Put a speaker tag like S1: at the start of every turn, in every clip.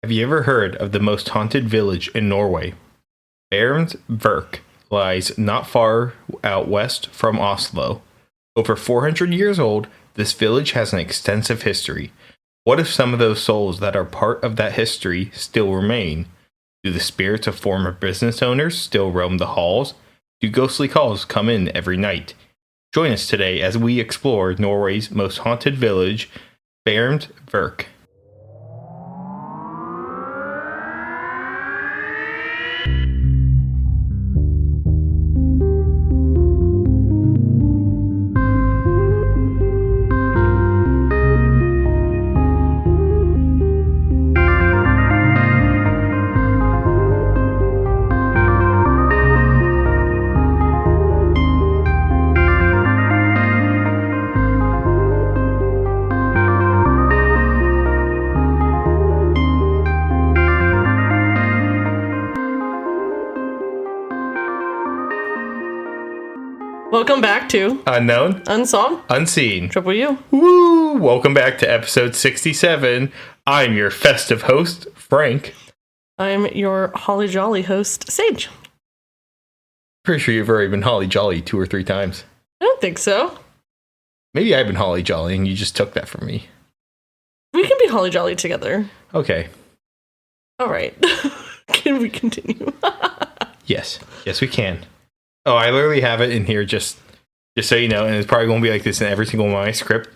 S1: Have you ever heard of the most haunted village in Norway? Baerums Verk lies not far out west from Oslo. Over 400 years old, this village has an extensive history. What if some of those souls that are part of that history still remain? Do the spirits of former business owners still roam the halls? Do ghostly calls come in every night? Join us today as we explore Norway's most haunted village, Baerums Verk.
S2: Welcome back to
S1: Unknown,
S2: Unsolved,
S1: Unseen.
S2: Triple U.
S1: Woo! Welcome back to episode 67. I'm your festive host, Frank.
S2: I'm your Holly Jolly host, Sage.
S1: Pretty sure you've already been Holly Jolly 2 or 3 times.
S2: I don't think so.
S1: Maybe I've been Holly Jolly and you just took that from me.
S2: We can be Holly Jolly together.
S1: Okay.
S2: All right. Can we continue?
S1: Yes, we can. Oh, I literally have it in here just so you know, and it's probably going to be like this in every single one of my script.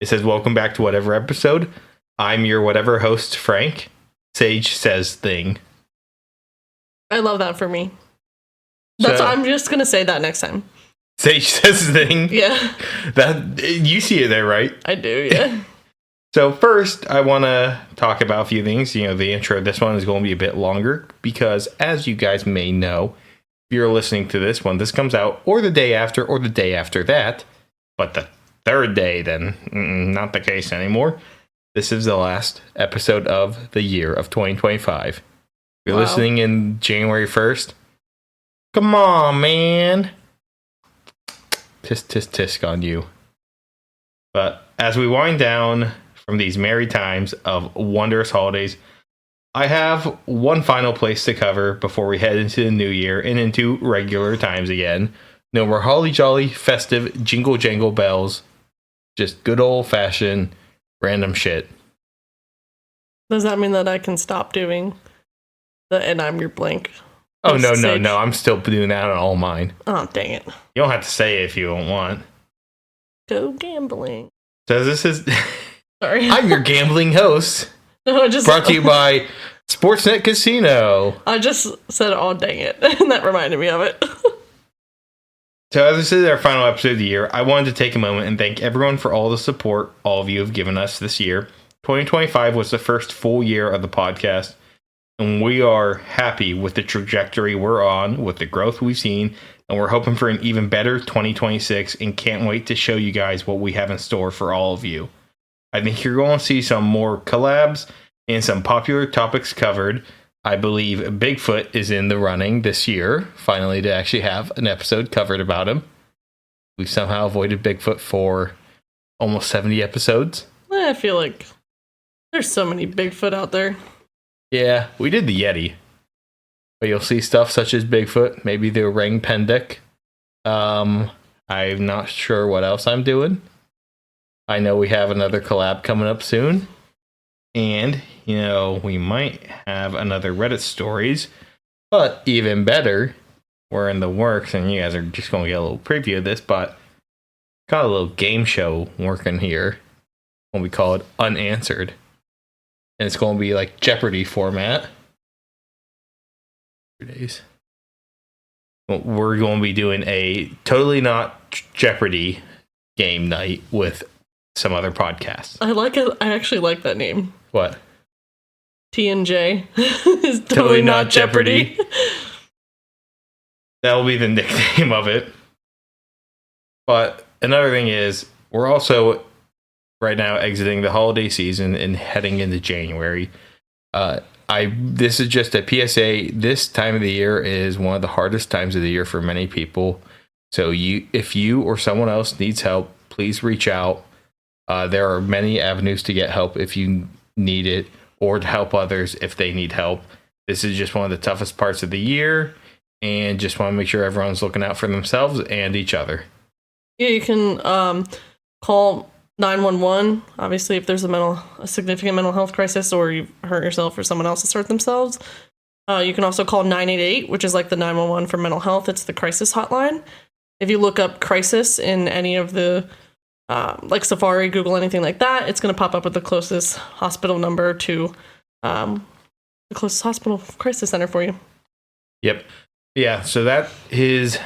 S1: It says, welcome back to whatever episode. I'm your whatever host, Frank. Sage says thing.
S2: I love that for me. That's I'm just going to say that next time.
S1: Sage says thing?
S2: Yeah.
S1: That you see it there, right?
S2: I do, yeah.
S1: So first, I want to talk about a few things. You know, the intro of this one is going to be a bit longer because, as you guys may know, if you're listening to this one, this comes out or the day after or the day after that. But the third day, then, not the case anymore. This is the last episode of the year of 2025. If you're listening in January 1st, come on, man. Tisk on you. But as we wind down from these merry times of wondrous holidays, I have one final place to cover before we head into the new year and into regular times again. No more holly jolly, festive, jingle jangle bells. Just good old fashioned random shit.
S2: Does that mean that I can stop doing the and I'm your blank?
S1: Oh, no. I'm still doing that on all mine.
S2: Oh, dang it.
S1: You don't have to say it if you don't want.
S2: Go gambling.
S1: So this is...
S2: Sorry.
S1: I'm your gambling host.
S2: No,
S1: Brought to you by Sportsnet Casino.
S2: I just said, oh, dang it. And that reminded me of it.
S1: So as this is our final episode of the year, I wanted to take a moment and thank everyone for all the support all of you have given us this year. 2025 was the first full year of the podcast, and we are happy with the trajectory we're on, with the growth we've seen, and we're hoping for an even better 2026 and can't wait to show you guys what we have in store for all of you. I think you're going to see some more collabs and some popular topics covered. I believe Bigfoot is in the running this year, finally, to actually have an episode covered about him. We've somehow avoided Bigfoot for almost 70 episodes.
S2: I feel like there's so many Bigfoot out there.
S1: Yeah, we did the Yeti. But you'll see stuff such as Bigfoot, maybe the Orang Pendek. I'm not sure what else I'm doing. I know we have another collab coming up soon. And, we might have another Reddit stories. But even better, we're in the works, and you guys are just going to get a little preview of this, but got a little game show working here. What we call it Unanswered. And it's going to be like Jeopardy format. Days. We're going to be doing a totally not Jeopardy game night with some other podcasts.
S2: I like it. I actually like that name.
S1: What?
S2: T&J is totally not Jeopardy.
S1: That'll be the nickname of it. But another thing is, we're also right now exiting the holiday season and heading into January. This is just a PSA. This time of the year is one of the hardest times of the year for many people. So if you or someone else needs help, please reach out. There are many avenues to get help if you need it. or to help others if they need help. This is just one of the toughest parts of the year, and just want to make sure everyone's looking out for themselves and each other.
S2: Yeah, you can call 911, obviously, if there's a significant mental health crisis or you hurt yourself or someone else has hurt themselves. You can also call 988, which is like the 911 for mental health. It's the crisis hotline. If you look up crisis in any of the, like Safari, Google, anything like that, it's going to pop up with the closest hospital number to the closest hospital crisis center for you.
S1: Yep. Yeah, so that is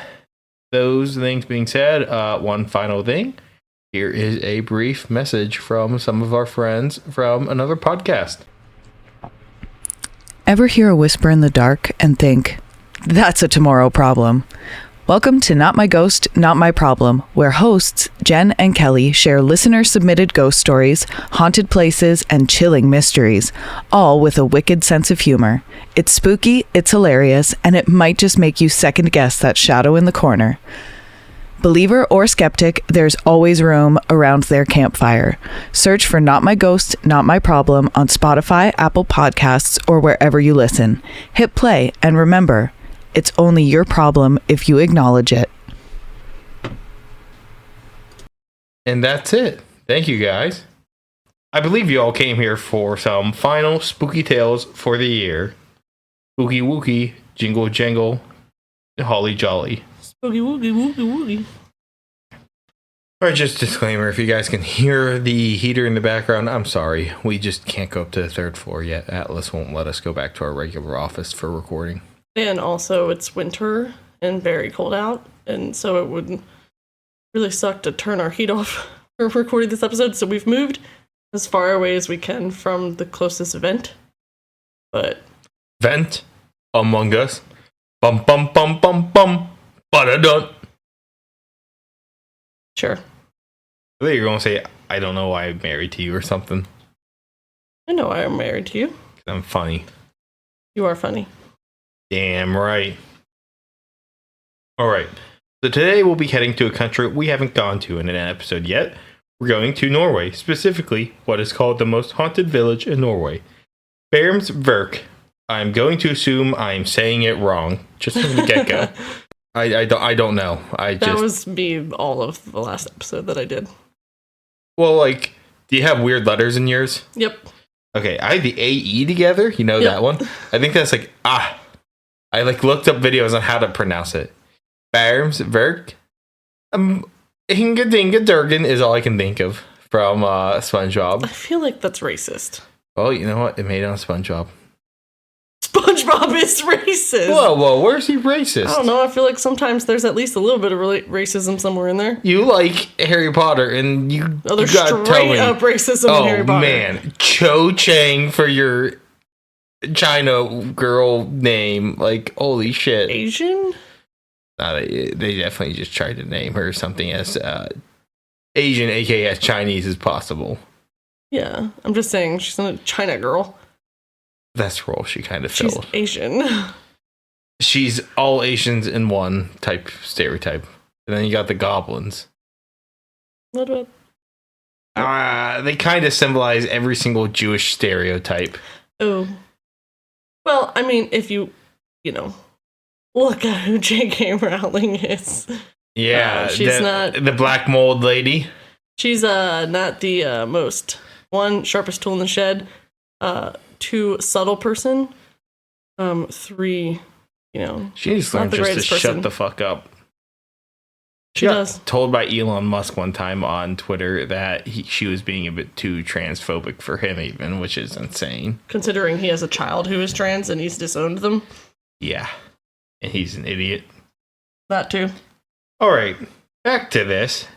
S1: those things being said. One final thing. Here is a brief message from some of our friends from another podcast.
S3: Ever hear a whisper in the dark and think, that's a tomorrow problem? Welcome to Not My Ghost, Not My Problem, where hosts Jen and Kelly share listener-submitted ghost stories, haunted places, and chilling mysteries, all with a wicked sense of humor. It's spooky, it's hilarious, and it might just make you second-guess that shadow in the corner. Believer or skeptic, there's always room around their campfire. Search for Not My Ghost, Not My Problem on Spotify, Apple Podcasts, or wherever you listen. Hit play, and remember, it's only your problem if you acknowledge it.
S1: And that's it. Thank you, guys. I believe you all came here for some final spooky tales for the year. Spooky wookie, jingle jangle, holly jolly.
S2: Spooky woogie woogie woogie.
S1: Alright, just disclaimer, if you guys can hear the heater in the background, I'm sorry. We just can't go up to the third floor yet. Atlas won't let us go back to our regular office for recording.
S2: And also, it's winter and very cold out, and so it would really suck to turn our heat off for recording this episode, so we've moved as far away as we can from the closest vent. But
S1: Vent Among Us. Bum bum bum bum bum. Ba-da-dun.
S2: Sure.
S1: I think you're going to say, I don't know why I'm married to you or something.
S2: I know I am married to you.
S1: 'Cause I'm funny.
S2: You are funny.
S1: Damn right. Alright. So today we'll be heading to a country we haven't gone to in an episode yet. We're going to Norway, specifically what is called the most haunted village in Norway. Baerums Verk. I'm going to assume I'm saying it wrong, just from the get-go. I don't know.
S2: That was me all of the last episode that I did.
S1: Well, like, do you have weird letters in yours?
S2: Yep.
S1: Okay, I had the AE together. You know that one? I think that's like, I looked up videos on how to pronounce it. Baerums Verk. Hinga Dinga Durgan is all I can think of from SpongeBob.
S2: I feel like that's racist.
S1: Well, you know what? It made it on SpongeBob.
S2: SpongeBob is racist.
S1: Whoa, where's he racist?
S2: I don't know. I feel like sometimes there's at least a little bit of racism somewhere in there.
S1: You like Harry Potter, and you
S2: there's
S1: got to tell me.
S2: straight up racism in Harry Potter.
S1: Oh man, Cho Chang for your China girl name. Like, holy shit.
S2: Asian?
S1: They definitely just tried to name her something as Asian, aka as Chinese as possible.
S2: Yeah, I'm just saying she's not a China girl.
S1: That's the role she kind of
S2: She's
S1: filled.
S2: Asian.
S1: She's all Asians in one type stereotype. And then you got the goblins.
S2: What about?
S1: They kind of symbolize every single Jewish stereotype.
S2: Oh. Well, I mean, if you look at who J.K. Rowling is.
S1: Yeah,
S2: she's not
S1: the black mold lady.
S2: She's not the most sharpest tool in the shed. 2 subtle person. 3,
S1: she needs to learn just to shut the fuck up.
S2: She does.
S1: Told by Elon Musk one time on Twitter that she was being a bit too transphobic for him, even, which is insane.
S2: Considering he has a child who is trans and he's disowned them.
S1: Yeah, and he's an idiot.
S2: That too.
S1: All right, back to this.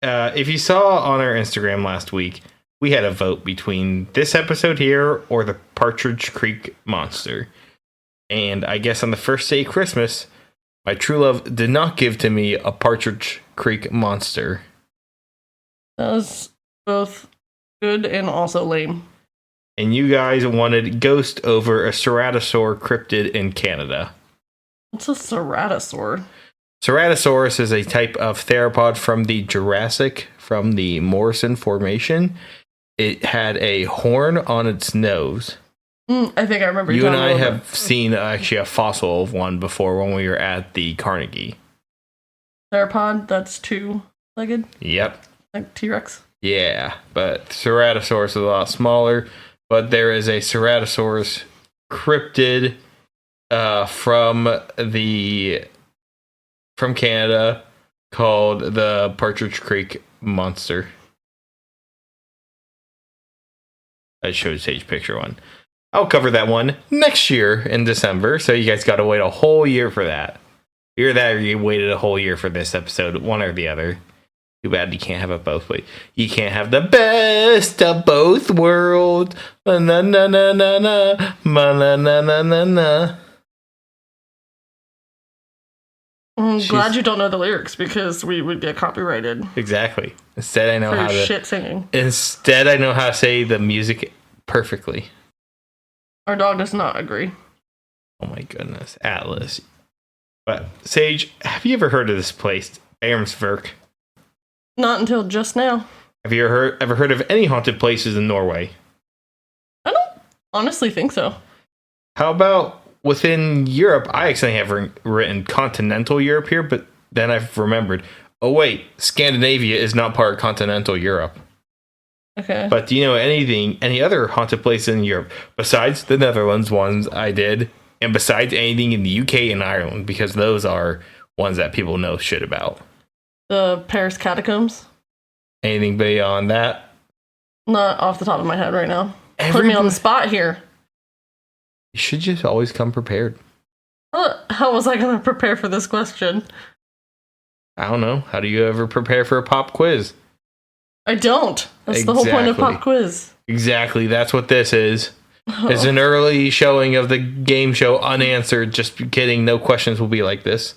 S1: If you saw on our Instagram last week, we had a vote between this episode here or the Partridge Creek Monster. And I guess on the first day of Christmas, my true love did not give to me a Partridge Creek Monster.
S2: That was both good and also lame.
S1: And you guys wanted Ghost over a Ceratosaur cryptid in Canada.
S2: What's a ceratosaur?
S1: Ceratosaurus is a type of theropod from the Jurassic, from the Morrison Formation. It had a horn on its nose.
S2: I think I remember
S1: You and I
S2: talking about
S1: have seen actually a fossil of one before when we were at the Carnegie.
S2: Theropod, that's two-legged,
S1: Yep.
S2: like T-Rex.
S1: Yeah, but Ceratosaurus is a lot smaller. But there is a Ceratosaurus cryptid from Canada called the Partridge Creek Monster. I showed Sage picture one. I'll cover that one next year in December, so you guys got to wait a whole year for that. Either that or you waited a whole year for this episode, one or the other. Too bad you can't have it both ways. You can't have the best of both worlds. Na na na na na na na na na na na.
S2: I'm glad you don't know the lyrics because we would get copyrighted.
S1: Exactly. Instead, I know
S2: for
S1: how to
S2: shit singing.
S1: Instead, I know how to say the music perfectly.
S2: Our dog does not agree.
S1: Oh my goodness, Atlas. But Sage, have you ever heard of this place, Baerums Verk?
S2: Not until just now.
S1: Have you ever heard of any haunted places in Norway?
S2: I don't honestly think so.
S1: How about within Europe? I actually have written continental Europe here, but then I've remembered, oh wait, Scandinavia is not part of continental Europe.
S2: Okay.
S1: But do you know any other haunted place in Europe besides the Netherlands ones I did, and besides anything in the UK and Ireland, because those are ones that people know shit about?
S2: The Paris catacombs?
S1: Anything beyond that?
S2: Not off the top of my head right now. Put me on the spot here.
S1: You should just always come prepared.
S2: How was I going to prepare for this question?
S1: I don't know. How do you ever prepare for a pop quiz?
S2: I don't. That's the whole point of pop quiz.
S1: Exactly. That's what this is. It's an early showing of the game show Unanswered. Just kidding. No questions will be like this.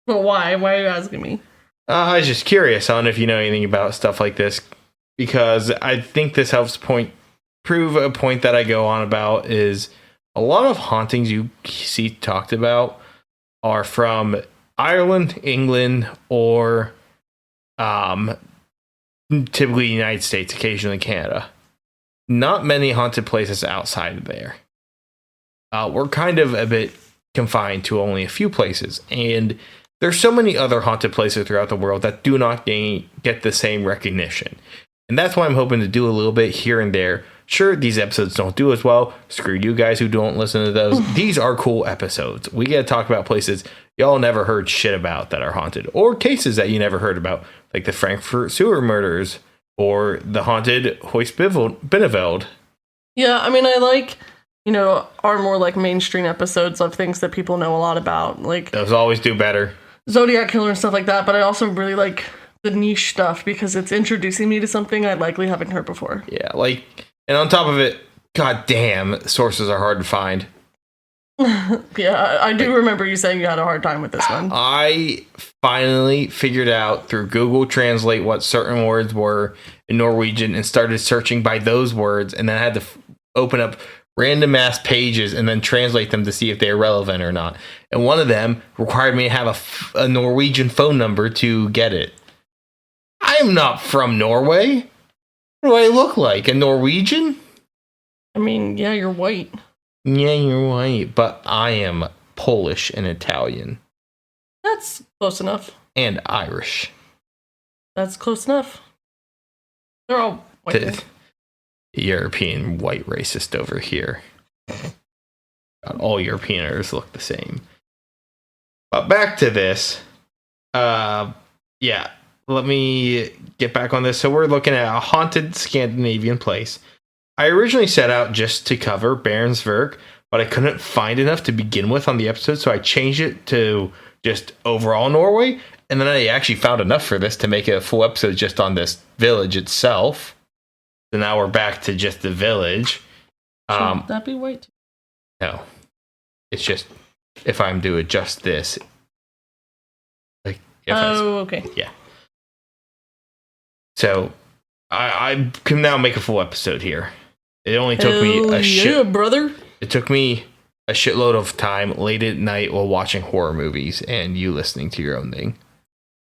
S2: But why? Why are you asking me?
S1: I was just curious on if you know anything about stuff like this, because I think this helps prove a point that I go on about is a lot of hauntings you see talked about are from Ireland, England, or typically United States, occasionally Canada. Not many haunted places outside of there. We're kind of a bit confined to only a few places, and there's so many other haunted places throughout the world that do not get the same recognition. And that's why I'm hoping to do a little bit here and there. Sure, these episodes don't do as well. Screw you guys who don't listen to those. These are cool episodes. We get to talk about places y'all never heard shit about that are haunted, or cases that you never heard about, like the Frankfurt sewer murders or the haunted Huis Binnenveld.
S2: Yeah, I mean, I like, our more like mainstream episodes of things that people know a lot about. Like
S1: Those always do better.
S2: Zodiac Killer and stuff like that, but I also really like the niche stuff because it's introducing me to something I likely haven't heard before.
S1: Yeah, and on top of it, goddamn, sources are hard to find.
S2: Yeah, I do remember you saying you had a hard time with this one.
S1: I finally figured out through Google Translate what certain words were in Norwegian and started searching by those words, and then I had to open up random ass pages and then translate them to see if they're relevant or not. And one of them required me to have a Norwegian phone number to get it. I am not from Norway. What do I look like? A Norwegian?
S2: I mean, yeah, you're white.
S1: Yeah, you're white, but I am Polish and Italian.
S2: That's close enough.
S1: And Irish.
S2: That's close enough. They're all white.
S1: European white racist over here. God, all Europeaners look the same. But back to this. Yeah, let me get back on this. So we're looking at a haunted Scandinavian place. I originally set out just to cover Baerums Verk, but I couldn't find enough to begin with on the episode, so I changed it to just overall Norway, and then I actually found enough for this to make it a full episode just on this village itself. So now we're back to just the village.
S2: Should that be white?
S1: No. It's just, if I'm to adjust this.
S2: Okay.
S1: Yeah. So, I can now make a full episode here. It only took me
S2: brother.
S1: It took me a shitload of time late at night while watching horror movies and you listening to your own thing.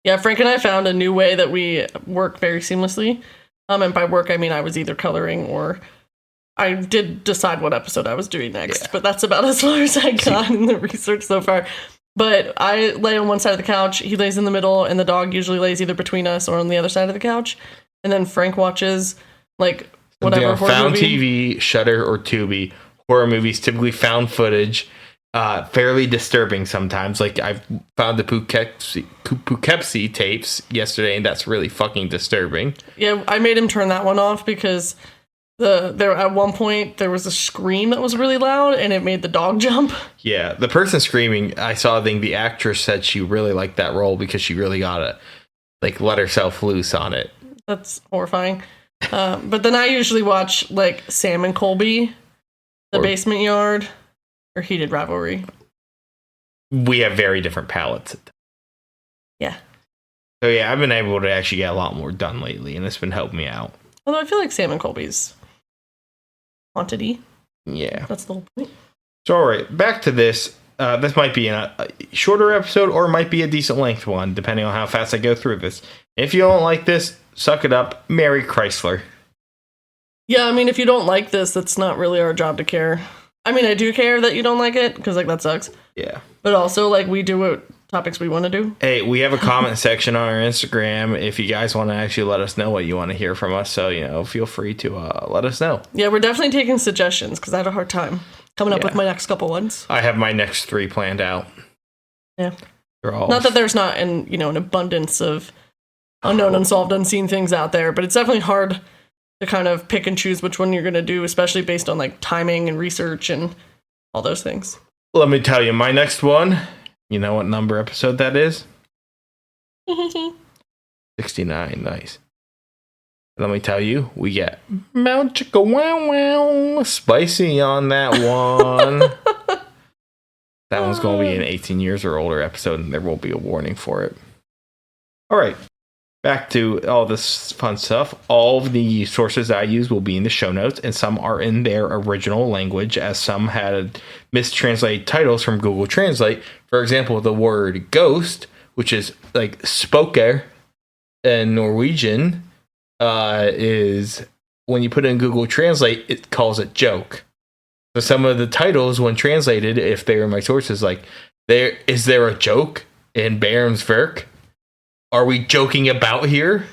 S2: Yeah, Frank and I found a new way that we work very seamlessly. And by work, I mean I was either coloring or I did decide what episode I was doing next, but that's about as far as I got in the research so far. But I lay on one side of the couch, he lays in the middle, and the dog usually lays either between us or on the other side of the couch. And then Frank watches, like, whatever horror
S1: found
S2: movie.
S1: TV, Shudder, or Tubi. Horror movies, typically found footage, fairly disturbing sometimes. Like, I've found the Poughkeepsie tapes yesterday, and that's really fucking disturbing.
S2: Yeah, I made him turn that one off because there at one point there was a scream that was really loud and it made the dog jump.
S1: Yeah, the person screaming, I saw a thing, the actress said she really liked that role because she really got to, like, let herself loose on it.
S2: That's horrifying. But then I usually watch, like, Sam and Colby, The Basement Yard, or Heated Rivalry.
S1: We have very different palettes.
S2: Yeah.
S1: So yeah, I've been able to actually get a lot more done lately, and it's been helping me out.
S2: Although I feel like Sam and Colby's haunted-y.
S1: Yeah.
S2: That's the whole point.
S1: So all right, back to this. This might be a shorter episode, or it might be a decent length one, depending on how fast I go through this. If you don't like this, suck it up. Mary Chrysler.
S2: Yeah, I mean, if you don't like this, that's not really our job to care. I mean, I do care that you don't like it, because, like, that sucks.
S1: Yeah.
S2: But also, like, we do what topics we want to do.
S1: Hey, we have a comment section on our Instagram if you guys want to actually let us know what you want to hear from us. So, feel free to let us know.
S2: Yeah, we're definitely taking suggestions, because I had a hard time coming up with my next couple ones.
S1: I have my next 3 planned out.
S2: Yeah.
S1: They're all...
S2: Not that there's not an abundance of unknown, unsolved, unseen things out there, but it's definitely hard to kind of pick and choose which one you're going to do, especially based on, like, timing and research and all those things.
S1: Let me tell you, my next one, you know what number episode that is? 69, nice. Let me tell you, we get Mount Chicka Wow Wow spicy on that one. That one's going to be an 18 years or older episode, and there will be a warning for it. All right. Back to all this fun stuff. All of the sources I use will be in the show notes, and some are in their original language, as some had mistranslated titles from Google Translate. For example, the word ghost, which is like spoker in Norwegian, is when you put it in Google Translate, it calls it joke. So some of the titles, when translated, if they were my sources, like, is there a joke in Baerums Verk? Are we joking about here?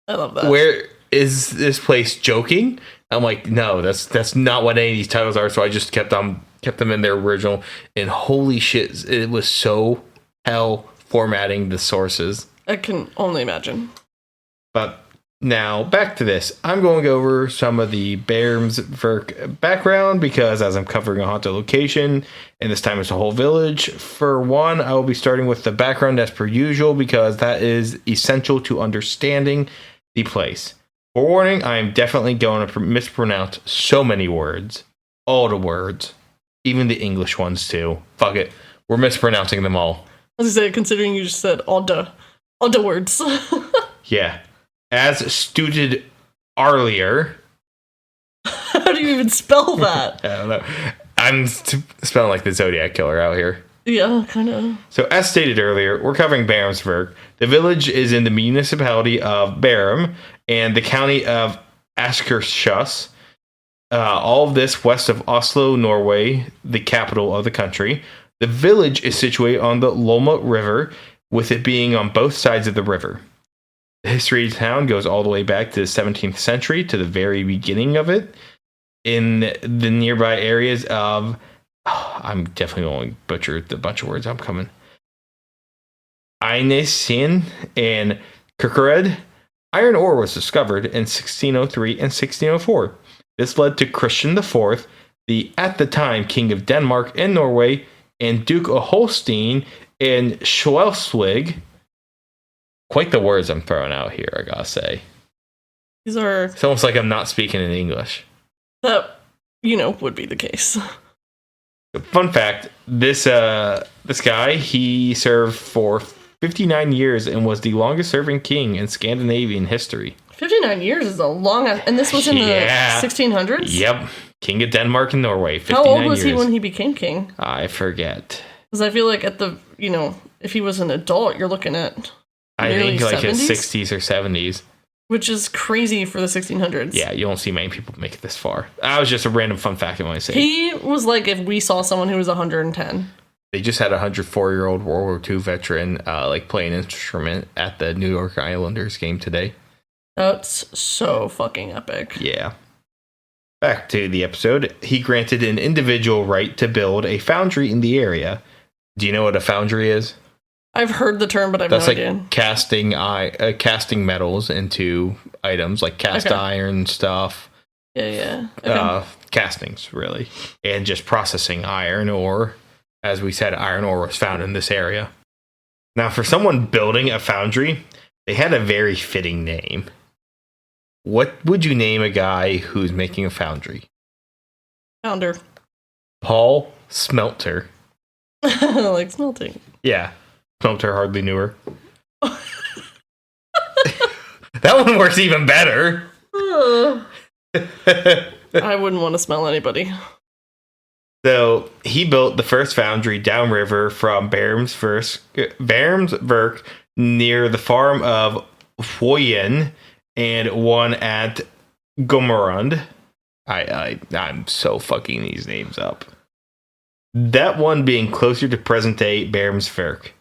S2: I love that.
S1: Where is this place joking? I'm like, no, that's not what any of these titles are. So I just kept them in their original. And holy shit, it was so hell formatting the sources.
S2: I can only imagine.
S1: But now back to this. I'm going to go over some of the Baerums Verk background because as I'm covering a haunted location, and this time it's a whole village. For one, I will be starting with the background as per usual because that is essential to understanding the place. Forewarning, I am definitely going to mispronounce so many words. All the words. Even the English ones too. Fuck it. We're mispronouncing them all.
S2: I was going to say, considering you just said all the words.
S1: Yeah. As stated earlier.
S2: How do you even spell that?
S1: I don't know. I'm spelling like the Zodiac Killer out here.
S2: Yeah, kind of.
S1: So, as stated earlier, we're covering Baerums Verk. The village is in the municipality of Bærum and the county of Akershus. All of this west of Oslo, Norway, the capital of the country. The village is situated on the Lomma River, with it being on both sides of the river. The history of the town goes all the way back to the 17th century, to the very beginning of it. In the nearby areas of... I'm definitely going to butcher the bunch of words. I'm coming. Einesin and Kirkered. Iron ore was discovered in 1603 and 1604. This led to Christian IV, at the time King of Denmark and Norway, and Duke of Holstein and Schleswig. Quite the words I'm throwing out here, I gotta say.
S2: These are...
S1: It's almost like I'm not speaking in English.
S2: That, would be the case.
S1: Fun fact, this guy, he served for 59 years and was the longest serving king in Scandinavian history.
S2: 59 years is a long... And this was in the 1600s?
S1: Yep. King of Denmark and Norway. 59
S2: How old was
S1: years.
S2: he when he became king?
S1: I forget.
S2: Because I feel like at the, if he was an adult, you're looking at
S1: I think like
S2: 70s?
S1: his 60s or 70s.
S2: Which is crazy for the 1600s.
S1: Yeah, you don't see many people make it this far. That was just a random fun fact I want to say.
S2: He was like if we saw someone who was 110.
S1: They just had a 104-year-old World War II veteran play an instrument at the New York Islanders game today.
S2: That's so fucking epic.
S1: Yeah. Back to the episode. He granted an individual right to build a foundry in the area. Do you know what a foundry is?
S2: I've heard the term, but I have no idea.
S1: That's like casting metals into items, like cast iron stuff.
S2: Yeah. Okay.
S1: Castings, really. And just processing iron ore. As we said, iron ore was found in this area. Now, for someone building a foundry, they had a very fitting name. What would you name a guy who's making a foundry?
S2: Founder.
S1: Paul Smelter.
S2: Like smelting.
S1: Yeah. Smelter hardly knew her. That one works even better.
S2: I wouldn't want to smell anybody.
S1: So he built the first foundry downriver from Baerums Verk near the farm of Foyen and one at Gomerund. I'm so fucking these names up. That one being closer to present-day Baerums Verk.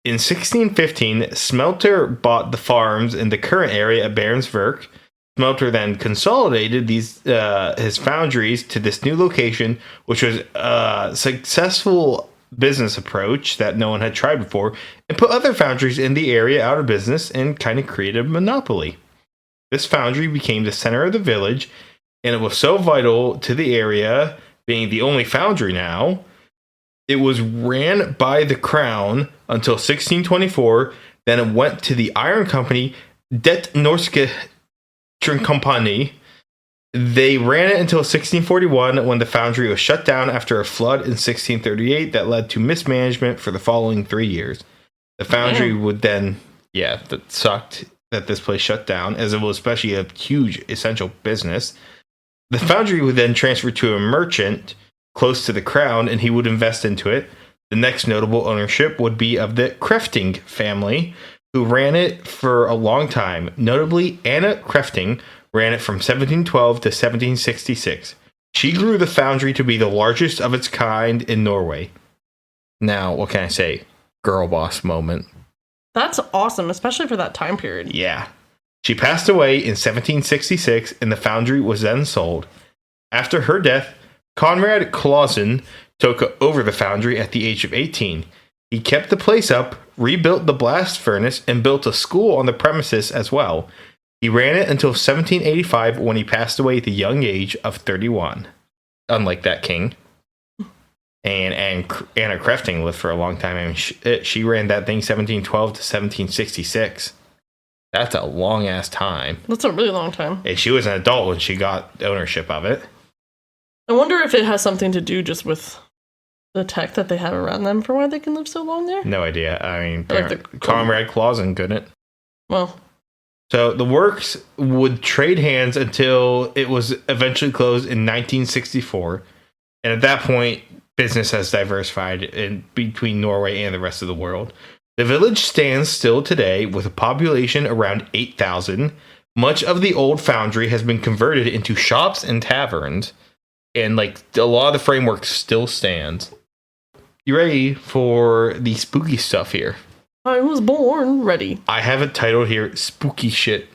S1: In 1615, Smelter bought the farms in the current area of Baerums Verk. Smelter then consolidated his foundries to this new location, which was a successful business approach that no one had tried before, and put other foundries in the area out of business and kind of created a monopoly. This foundry became the center of the village, and it was so vital to the area, being the only foundry now. It was ran by the crown until 1624. Then it went to the iron company, Det Norske Company. They ran it until 1641 when the foundry was shut down after a flood in 1638 that led to mismanagement for the following 3 years. The foundry would then, that sucked that this place shut down, as it was especially a huge essential business. The foundry would then transfer to a merchant close to the crown, and he would invest into it. The next notable ownership would be of the Crefting family, who ran it for a long time. Notably, Anna Crefting ran it from 1712 to 1766. She grew the foundry to be the largest of its kind in Norway. Now, what can I say? Girl boss moment.
S2: That's awesome, especially for that time period.
S1: Yeah. She passed away in 1766, and the foundry was then sold. After her death, Conrad Clausen took over the foundry at the age of 18. He kept the place up, rebuilt the blast furnace, and built a school on the premises as well. He ran it until 1785 when he passed away at the young age of 31. Unlike that king. And Anna Crefting lived for a long time. I mean, she ran that thing 1712 to 1766. That's a long-ass time.
S2: That's a really long time.
S1: And she was an adult when she got ownership of it.
S2: I wonder if it has something to do just with the tech that they have around them for why they can live so long there.
S1: No idea. I mean,
S2: Like
S1: Conrad Clausen couldn't.
S2: Well.
S1: So the works would trade hands until it was eventually closed in 1964. And at that point, business has diversified in between Norway and the rest of the world. The village stands still today with a population around 8,000. Much of the old foundry has been converted into shops and taverns. And a lot of the framework still stands. You ready for the spooky stuff here?
S2: I was born ready.
S1: I have it titled here, Spooky Shit.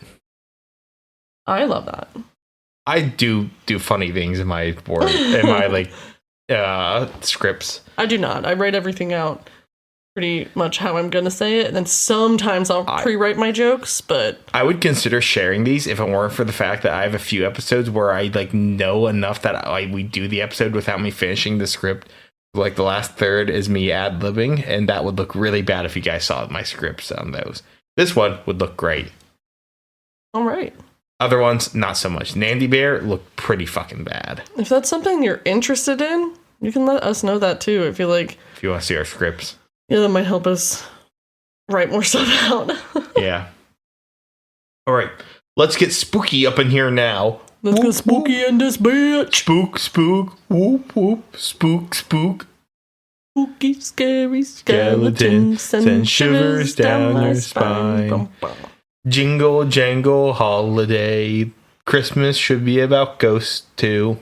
S2: I love that.
S1: I do funny things in my word, in my scripts.
S2: I do not. I write everything out pretty much how I'm gonna say it, and then sometimes I'll pre-write my jokes, but
S1: I would consider sharing these if it weren't for the fact that I have a few episodes where I know enough that we do the episode without me finishing the script. The last third is me ad-libbing, and that would look really bad if you guys saw my scripts on those. This one would look great.
S2: All right.
S1: Other ones, not so much. Nandy Bear looked pretty fucking bad.
S2: If that's something you're interested in, you can let us know that too. If you want
S1: to see our scripts.
S2: Yeah, that might help us write more stuff out.
S1: Yeah. All right. Let's get spooky up in here now.
S2: Let's get spooky in this bitch.
S1: Spook, spook, whoop, whoop, spook, spook.
S2: Spooky, scary skeletons send shivers down your spine.
S1: Jingle jangle holiday. Christmas should be about ghosts too.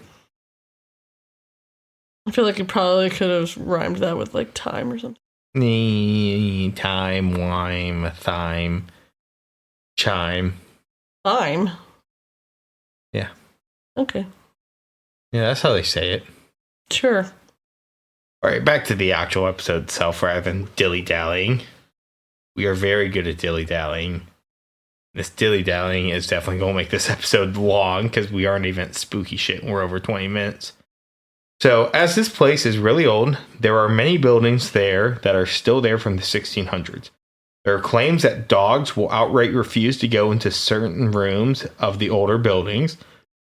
S2: I feel like you probably could have rhymed that with like time or something.
S1: Time, wime, thyme, chime.
S2: Time?
S1: Yeah.
S2: Okay.
S1: Yeah, that's how they say it.
S2: Sure.
S1: All right, back to the actual episode itself rather than dilly-dallying. We are very good at dilly-dallying. This dilly-dallying is definitely going to make this episode long because we aren't even at spooky shit. We're over 20 minutes. So, as this place is really old, there are many buildings there that are still there from the 1600s. There are claims that dogs will outright refuse to go into certain rooms of the older buildings.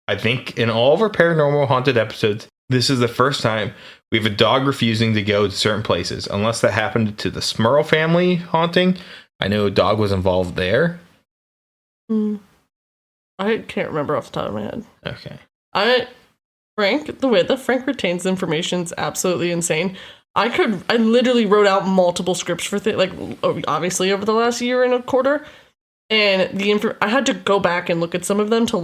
S1: I think in all of our paranormal haunted episodes, this is the first time we have a dog refusing to go to certain places, unless that happened to the Smurl family haunting. I know a dog was involved there.
S2: I can't remember off the top of my head.
S1: Okay.
S2: Frank, the way that Frank retains information is absolutely insane. I literally wrote out multiple scripts for obviously over the last year and a quarter, and I had to go back and look at some of them to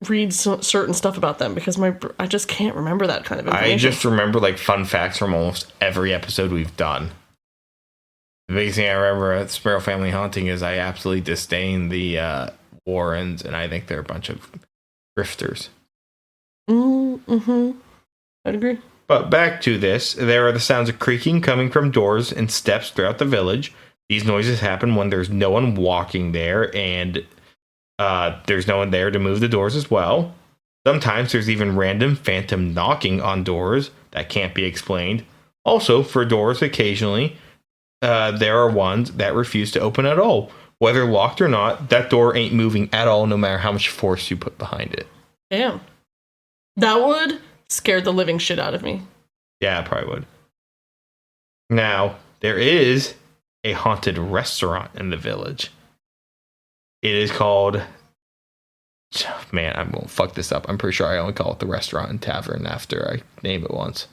S2: read certain stuff about them because I just can't remember that kind of information.
S1: I just remember fun facts from almost every episode we've done. The biggest thing I remember at Sparrow Family Haunting is I absolutely disdain the Warrens, and I think they're a bunch of grifters.
S2: Mm-hmm. I'd agree.
S1: But back to this, there are the sounds of creaking coming from doors and steps throughout the village. These noises happen when there's no one walking there, and there's no one there to move the doors as well. Sometimes there's even random phantom knocking on doors that can't be explained. Also, for doors, occasionally, there are ones that refuse to open at all. Whether locked or not, that door ain't moving at all, no matter how much force you put behind it.
S2: Damn. That would scare the living shit out of me.
S1: Yeah, it probably would. Now, there is a haunted restaurant in the village. It is called... Man, I'm going to fuck this up. I'm pretty sure I only call it the Restaurant and Tavern after I name it once.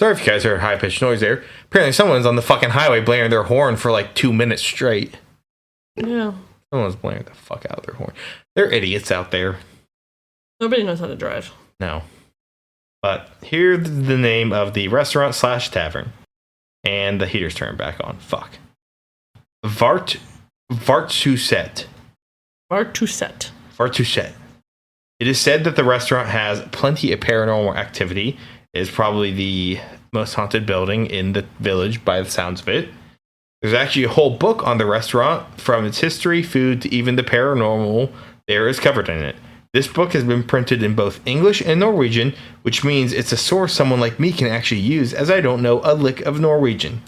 S1: Sorry if you guys heard high-pitched noise there. Apparently someone's on the fucking highway blaring their horn for 2 minutes straight.
S2: Yeah.
S1: Someone's blaring the fuck out of their horn. They're idiots out there.
S2: Nobody knows how to drive.
S1: No. But here's the name of the restaurant/tavern. And the heater's turned back on. Fuck. Vartuset. Vartuset. It is said that the restaurant has plenty of paranormal activity. It is probably the most haunted building in the village by the sounds of it. There's actually a whole book on the restaurant, from its history, food, to even the paranormal there is covered in it. This book has been printed in both English and Norwegian, which means it's a source someone like me can actually use, as I don't know a lick of Norwegian.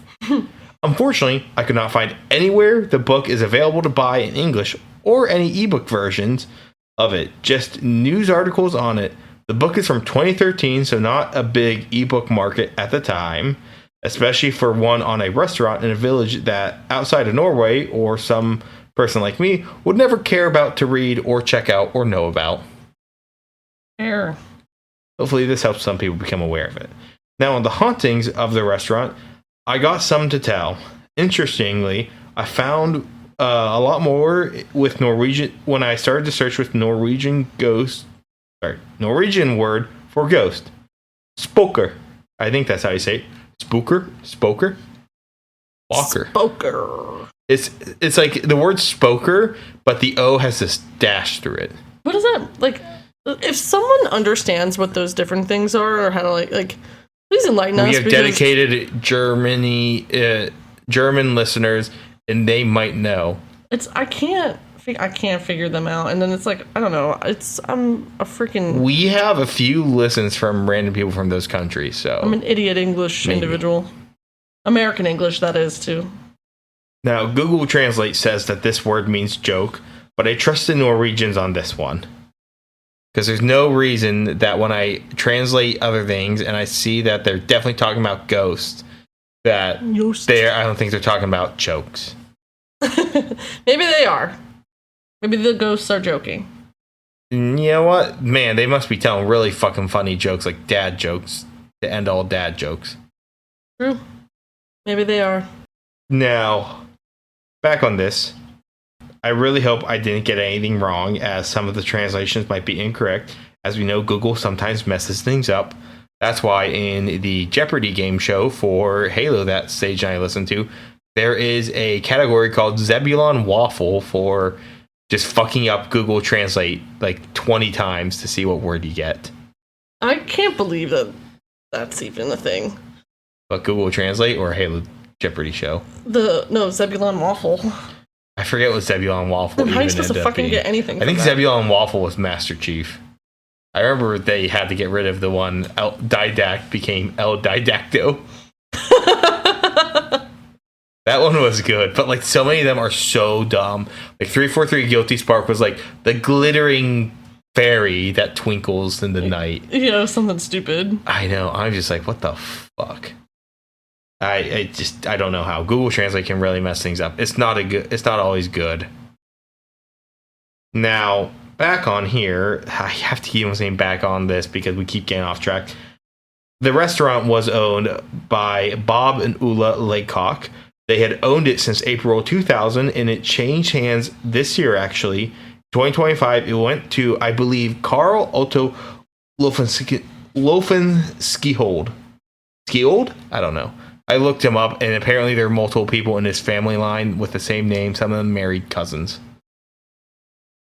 S1: Unfortunately, I could not find anywhere the book is available to buy in English or any ebook versions of it, just news articles on it. The book is from 2013, so not a big ebook market at the time, especially for one on a restaurant in a village that outside of Norway or some person like me would never care about to read or check out or know about.
S2: Fair.
S1: Hopefully this helps some people become aware of it. Now, on the hauntings of the restaurant, I got some to tell. Interestingly, I found a lot more with Norwegian when I started to search with Norwegian word for ghost. Spoker. I think that's how you say it. Spoker? Walker.
S2: Spoker.
S1: It's like the word spoker, but the O has this dash through it.
S2: What is that? If someone understands what those different things are or how to please enlighten us.
S1: We have dedicated German listeners, and they might know.
S2: I can't figure them out, and then it's I don't know. I'm a freaking.
S1: We have a few listens from random people from those countries, so
S2: I'm an idiot English individual. American English, that is too.
S1: Now, Google Translate says that this word means joke, but I trust the Norwegians on this one. Because there's no reason that when I translate other things and I see that they're definitely talking about ghosts, that I don't think they're talking about jokes.
S2: Maybe they are. Maybe the ghosts are joking.
S1: You know what? Man, they must be telling really fucking funny jokes, like dad jokes, to end all dad jokes.
S2: True. Maybe they are.
S1: Now, back on this. I really hope I didn't get anything wrong, as some of the translations might be incorrect. As we know, Google sometimes messes things up. That's why in the Jeopardy game show for Halo that Sage and I listened to, there is a category called Zebulon Waffle for just fucking up Google Translate like 20 times to see what word you get.
S2: I can't believe that that's even a thing.
S1: But Google Translate or Halo Jeopardy show?
S2: No, Zebulon Waffle.
S1: I forget what Zebulon Waffle
S2: How are you supposed to fucking get anything
S1: I think
S2: that?
S1: Zebulon Waffle was Master Chief. I remember they had to get rid of the one Didact became El Didacto. That one was good, but like so many of them are so dumb. Like 343 Guilty Spark was like the glittering fairy that twinkles in the night.
S2: Yeah, something stupid.
S1: I know. I'm just like, what the fuck? I don't know how Google Translate can really mess things up. It's not always good. Now, back on here, I have to keep on saying back on this because we keep getting off track. The restaurant was owned by Bob and Ulla Laycock. They had owned it since April 2000, and it changed hands this year, actually. 2025, it went to, I believe, Carl Otto Lofen Skihold. Skihold? I don't know. I looked him up, and apparently there are multiple people in his family line with the same name. Some of them married cousins.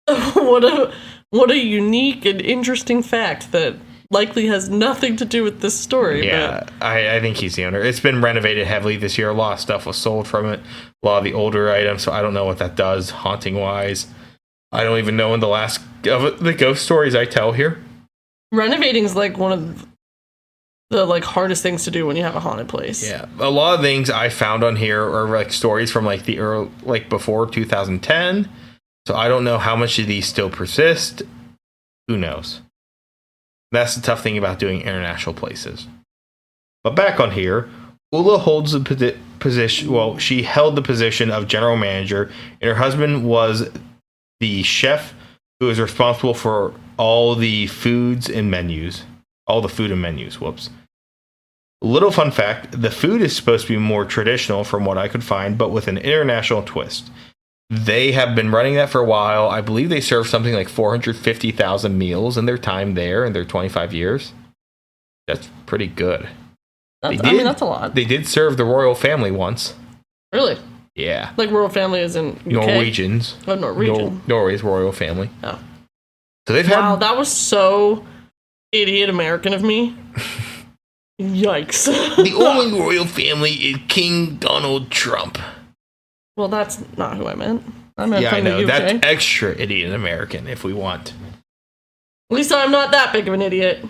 S2: What a unique and interesting fact that likely has nothing to do with this story.
S1: Yeah,
S2: but
S1: I think he's the owner. It's been renovated heavily this year. A lot of stuff was sold from it. A lot of the older items, so I don't know what that does haunting-wise. I don't even know when the last of the ghost stories I tell here.
S2: renovating is like one of the like hardest things to do when you have a haunted place.
S1: Yeah, a lot of things I found on here are like stories from like the early, like before 2010. So I don't know how much of these still persist. Who knows? That's the tough thing about doing international places. But back on here, Ulla holds the position. Well, she held the position of general manager, and her husband was the chef who is responsible for all the foods and menus. All the food and menus. Whoops. Little fun fact, the food is supposed to be more traditional from what I could find, but with an international twist. They have been running that for a while. I believe they serve something like 450,000 meals in their time there in their 25 years. That's pretty good.
S2: That's a lot.
S1: They did serve the royal family once.
S2: Really?
S1: Yeah.
S2: Like royal family is in UK?
S1: Norwegians.
S2: Oh, Norwegian.
S1: Norway's royal family.
S2: Oh.
S1: So they've
S2: Wow,
S1: had...
S2: that was so idiot American of me. Yikes.
S1: The only royal family is King Donald Trump.
S2: Well, that's not who I meant. I meant
S1: Yeah,
S2: from
S1: I know.
S2: the UK.
S1: That's extra idiot American if we want.
S2: At least I'm not that big of an idiot.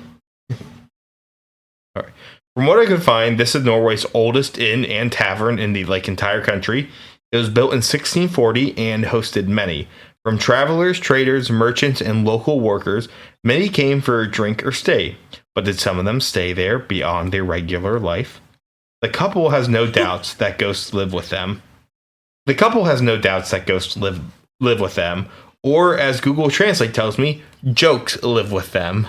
S1: All right. From what I could find, this is Norway's oldest inn and tavern in the entire country. It was built in 1640 and hosted many. From travelers, traders, merchants, and local workers, many came for a drink or stay. But did some of them stay there beyond their regular life? The couple has no doubts that ghosts live with them. Live with them. Or, as Google Translate tells me, jokes live with them.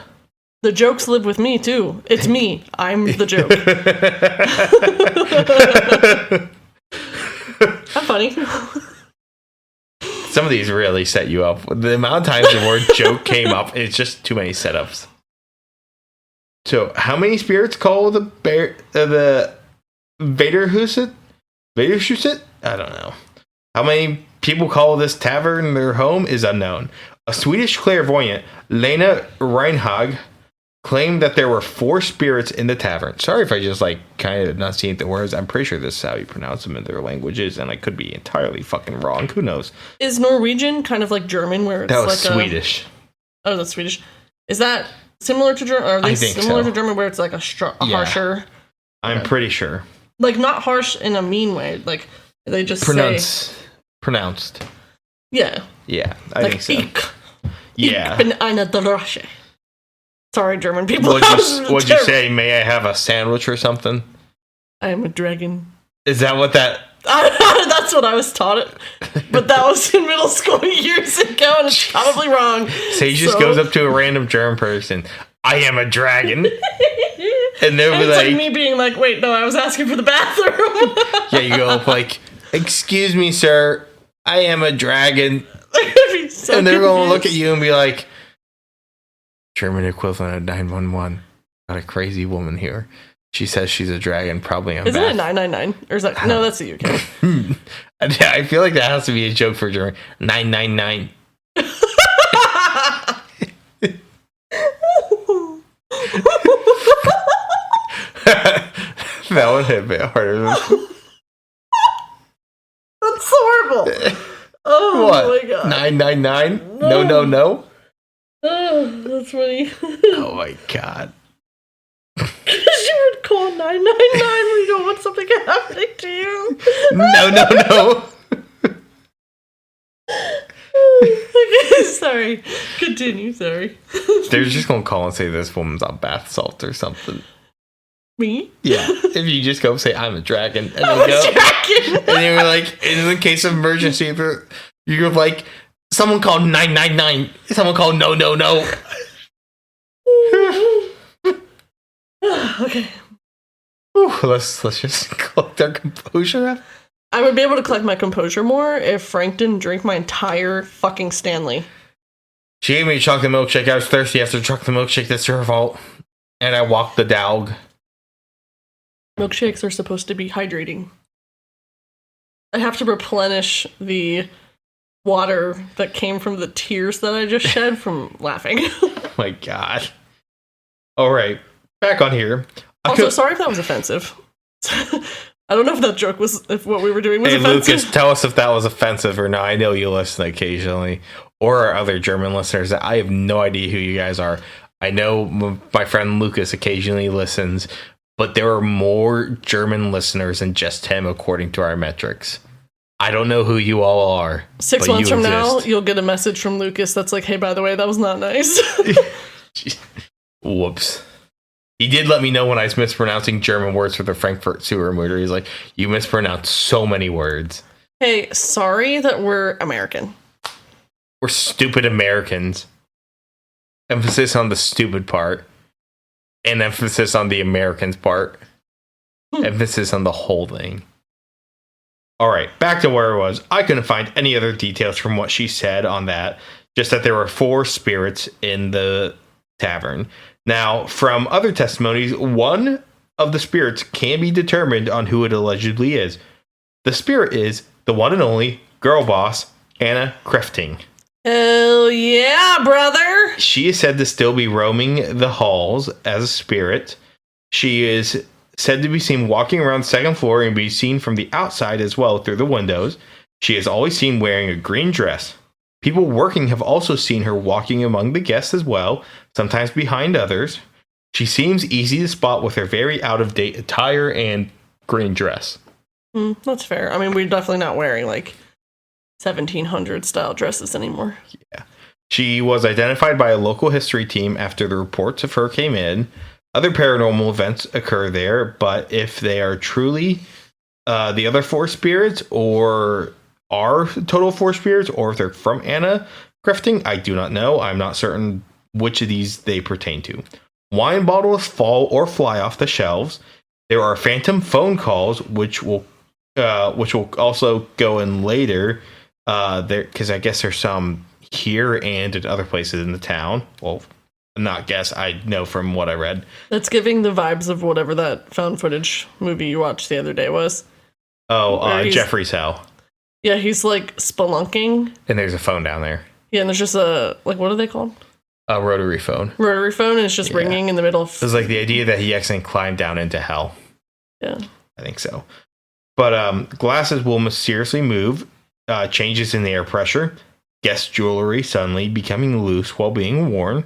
S2: The jokes live with me, too. It's me. I'm the joke. I'm funny.
S1: Some of these really set you up. The amount of times the word joke came up, it's just too many setups. So, how many spirits call the Baerums? I don't know. How many people call this tavern their home is unknown. A Swedish clairvoyant, Lena Reinhag, claimed that there were 4 spirits in the tavern. Sorry if I just kind of enunciate the words. I'm pretty sure this is how you pronounce them in their languages, and I could be entirely fucking wrong. Who knows?
S2: Is Norwegian kind of like German, where it's
S1: that was Swedish.
S2: Oh, that's Swedish. Is that similar to German? Are they similar to German, where it's like a harsher?
S1: I'm pretty sure.
S2: Like not harsh in a mean way. Like they just
S1: pronounced.
S2: Yeah.
S1: Yeah, I think so. Yeah.
S2: Ich bin eine Drosche. Sorry, German people.
S1: What'd you say? May I have a sandwich or something?
S2: I am a dragon.
S1: Is that what that...
S2: That's what I was taught it. But that was in middle school years ago, and it's probably wrong.
S1: So he just goes up to a random German person. I am a dragon. And they'll be
S2: like me being like, wait, no, I was asking for the bathroom.
S1: Yeah, you go up like, excuse me, sir. I am a dragon.
S2: So
S1: and they're going to look at
S2: confused.
S1: you and be like, German equivalent of 911. Got a crazy woman here. She says she's a dragon, probably on
S2: Isn't it
S1: Bath.
S2: 999? Or is that no? That's the UK.
S1: I feel like that has to be a joke for German. 999. That one hit a bit harder.
S2: That's horrible. Oh
S1: What?
S2: my god.
S1: 999? No.
S2: Oh, that's funny.
S1: Oh my god.
S2: Because you would call 999 when you don't want something happening to you.
S1: No.
S2: Okay, sorry. Continue, sorry.
S1: They're just gonna call and say this woman's on bath salt or something.
S2: Me?
S1: Yeah. If you just go say I'm a dragon and
S2: I'm
S1: then
S2: a
S1: go,
S2: dragon.
S1: and then you're like, in the case of emergency, if you're like, someone called 999. Someone called no.
S2: Okay.
S1: Whew, let's just collect our composure.
S2: I would be able to collect my composure more if Frank didn't drink my entire fucking Stanley.
S1: She gave me a chocolate milkshake. I was thirsty after the chocolate milkshake. That's her fault. And I walked the dog.
S2: Milkshakes are supposed to be hydrating. I have to replenish the water that came from the tears that I just shed from laughing.
S1: Oh my god. All right. Back on here.
S2: Also, sorry if that was offensive. I don't know if that joke was, if what we were doing was
S1: Hey,
S2: offensive.
S1: Lucas, tell us if that was offensive or not. I know you listen occasionally. Or our other German listeners. I have no idea who you guys are. I know my friend Lucas occasionally listens, but there are more German listeners than just him, according to our metrics. I don't know who you all are.
S2: 6
S1: but
S2: months
S1: you
S2: from now,
S1: exist.
S2: you'll get a message from Lucas that's like, hey, by the way, that was not nice.
S1: Whoops. He did let me know when I was mispronouncing German words for the Frankfurt sewer murder. He's like, you mispronounced so many words.
S2: Hey, sorry that we're American.
S1: We're stupid Americans. Emphasis on the stupid part. And emphasis on the Americans part. Emphasis on the whole thing. Alright, back to where I was. I couldn't find any other details from what she said on that. Just that there were 4 spirits in the tavern. Now, from other testimonies, one of the spirits can be determined on who it allegedly is. The spirit is the one and only girl boss, Anna Krefting.
S2: Hell yeah, brother!
S1: She is said to still be roaming the halls as a spirit. She is said to be seen walking around the second floor and be seen from the outside as well through the windows. She is always seen wearing a green dress. People working have also seen her walking among the guests as well, sometimes behind others. She seems easy to spot with her very out-of-date attire and green dress.
S2: That's fair. I mean, we're definitely not wearing like 1700 style dresses anymore.
S1: Yeah. She was identified by a local history team after the reports of her came in. Other paranormal events occur there, but if they are truly the other 4 spirits or are total 4 spirits, or if they're from Anna Krefting, I do not know. I'm not certain which of these they pertain to. Wine bottles fall or fly off the shelves. There are phantom phone calls, which will also go in later. There, because I guess there's some here and in other places in the town. Well, not guess. I know from what I read.
S2: That's giving the vibes of whatever that found footage movie you watched the other day was.
S1: Oh, Jeffrey's Hell.
S2: Yeah, he's like spelunking.
S1: And there's a phone down there.
S2: Yeah, and there's just a, like, what are they called?
S1: A rotary phone.
S2: Rotary phone, and it's just ringing in the middle of...
S1: It was like the idea that he accidentally climbed down into hell.
S2: Yeah.
S1: I think so. But glasses will mysteriously move, changes in the air pressure, guest jewelry suddenly becoming loose while being worn,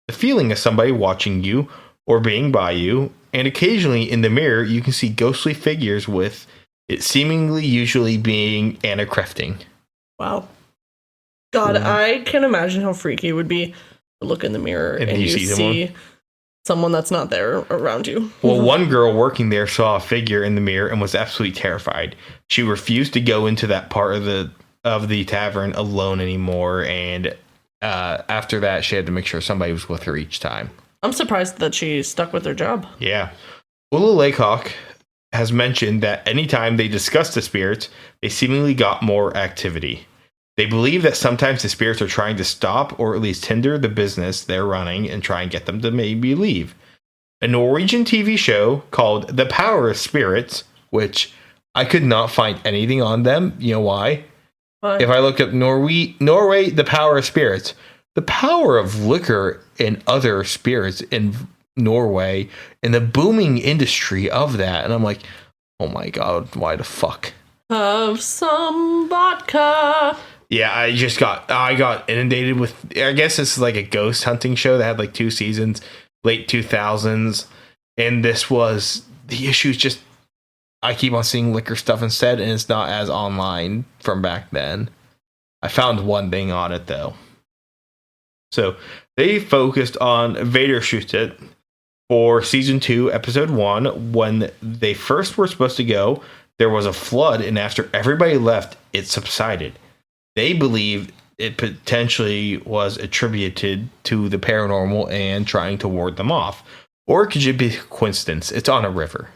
S1: the feeling of somebody watching you or being by you, and occasionally in the mirror you can see ghostly figures with it seemingly usually being Anna Krefting.
S2: Wow. God, I can imagine how freaky it would be to look in the mirror and you see someone that's not there around you.
S1: Well, one girl working there saw a figure in the mirror and was absolutely terrified. She refused to go into that part of the tavern alone anymore, and after that, she had to make sure somebody was with her each time.
S2: I'm surprised that she stuck with her job.
S1: Yeah. Ulla Laycock has mentioned that anytime they discuss the spirits, they seemingly got more activity. They believe that sometimes the spirits are trying to stop or at least hinder the business they're running and try and get them to maybe leave. A Norwegian TV show called The Power of Spirits, which I could not find anything on them. You know why?
S2: What?
S1: If I look up Norway, The Power of Spirits, the power of liquor and other spirits in Norway and the booming industry of that. And I'm like, oh my God, why the fuck?
S2: Have some vodka.
S1: Yeah, I got inundated with, I guess this is like a ghost hunting show that had like 2 seasons, late 2000s. And this was, the issue is just, I keep on seeing liquor stuff instead, and it's not as online from back then. I found one thing on it though. So they focused on Vadershootet for season 2, episode 1. When they first were supposed to go, there was a flood, and after everybody left, it subsided. They believe it potentially was attributed to the paranormal and trying to ward them off. Or it could just be a coincidence. It's on a river.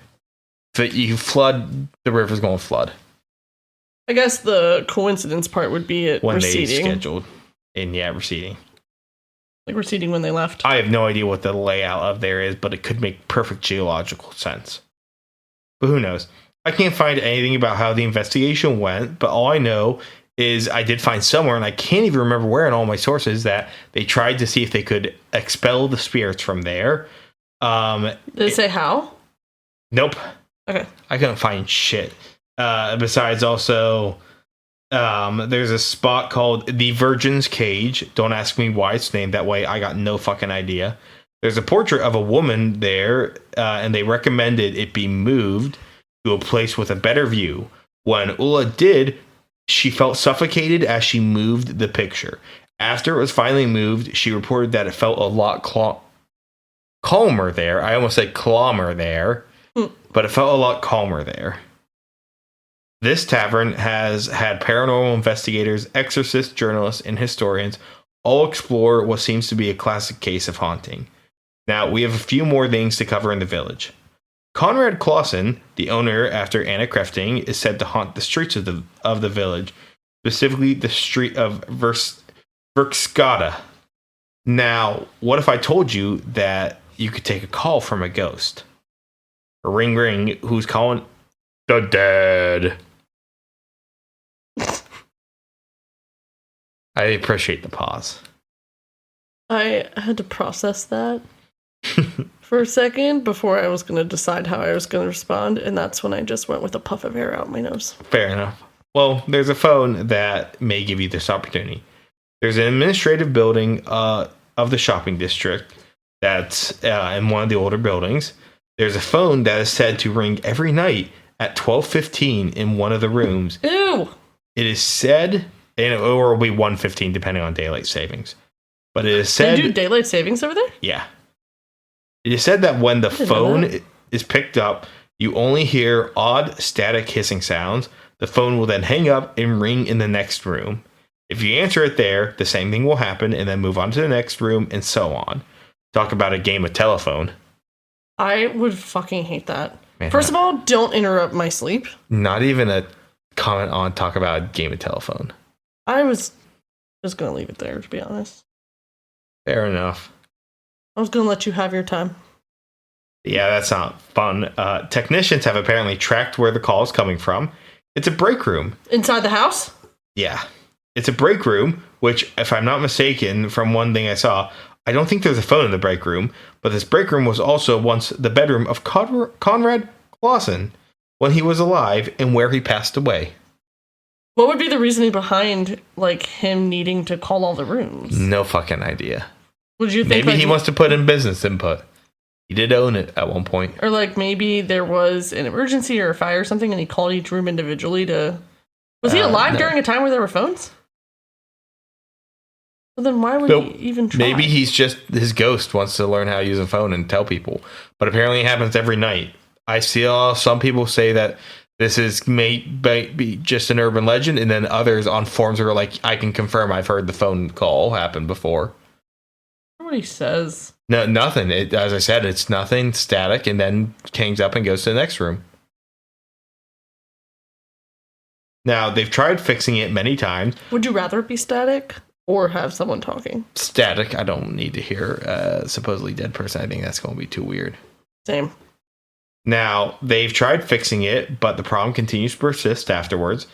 S1: If you flood, the river's going to flood.
S2: I guess the coincidence part would be it
S1: when
S2: receding.
S1: They scheduled. And yeah, receding.
S2: Like receding when they left.
S1: I have no idea what the layout of there is, but it could make perfect geological sense. But who knows? I can't find anything about how the investigation went, but all I know is I did find somewhere, and I can't even remember where in all my sources, that they tried to see if they could expel the spirits from there.
S2: Did it say how?
S1: Nope.
S2: Okay.
S1: I couldn't find shit. Besides also, there's a spot called the Virgin's Cage. Don't ask me why it's named that way. I got no fucking idea. There's a portrait of a woman there, and they recommended it be moved to a place with a better view. When Ulla did, she felt suffocated as she moved the picture. After it was finally moved, she reported that it felt a lot calmer there. I almost said calmer there, but it felt a lot calmer there. This tavern has had paranormal investigators, exorcists, journalists, and historians all explore what seems to be a classic case of haunting. Now, we have a few more things to cover in the village. Conrad Clausen, the owner after Anna Krefting, is said to haunt the streets of the village, specifically the street of Verkskada. Now, what if I told you that you could take a call from a ghost? Ring ring, who's calling? The dead. I appreciate the pause.
S2: I had to process that for a second before I was going to decide how I was going to respond, and that's when I just went with a puff of air out my nose.
S1: Fair enough. Well, there's a phone that may give you this opportunity. There's an administrative building of the shopping district that's in one of the older buildings. There's a phone that is said to ring every night at 12:15 in one of the rooms.
S2: Ew!
S1: It is said, or it'll be 1:15 depending on daylight savings. But it is said...
S2: They do daylight savings over there?
S1: Yeah. It is said that when the phone is picked up, you only hear odd static hissing sounds. The phone will then hang up and ring in the next room. If you answer it there, the same thing will happen and then move on to the next room and so on. Talk about a game of telephone.
S2: I would fucking hate that.
S1: Man,
S2: First of all, don't interrupt my sleep.
S1: Not even a comment on talk about a game of telephone.
S2: I was just going to leave it there, to be honest.
S1: Fair enough.
S2: I was going to let you have your time.
S1: Yeah, that's not fun. Technicians have apparently tracked where the call is coming from. It's a break room.
S2: Inside the house?
S1: Yeah. It's a break room, which, if I'm not mistaken, from one thing I saw, I don't think there's a phone in the break room, but this break room was also once the bedroom of Conrad Clausen when he was alive and where he passed away.
S2: What would be the reasoning behind, like, him needing to call all the rooms?
S1: No fucking idea.
S2: Would you think
S1: maybe he wants to put in business input? He did own it at one point.
S2: Or, like, maybe there was an emergency or a fire or something and he called each room individually to... Was he alive during a time where there were phones? Well, then why would he even try?
S1: Maybe he's just... His ghost wants to learn how to use a phone and tell people. But apparently it happens every night. I see some people say that this may be just an urban legend, and then others on forums are like, I can confirm I've heard the phone call happen before.
S2: What he says.
S1: No, nothing. As I said, it's nothing static, and then hangs up and goes to the next room. Now, they've tried fixing it many times.
S2: Would you rather it be static or have someone talking?
S1: Static. I don't need to hear a supposedly dead person. I think that's going to be too weird.
S2: Same.
S1: Now, they've tried fixing it, but the problem continues to persist afterwards.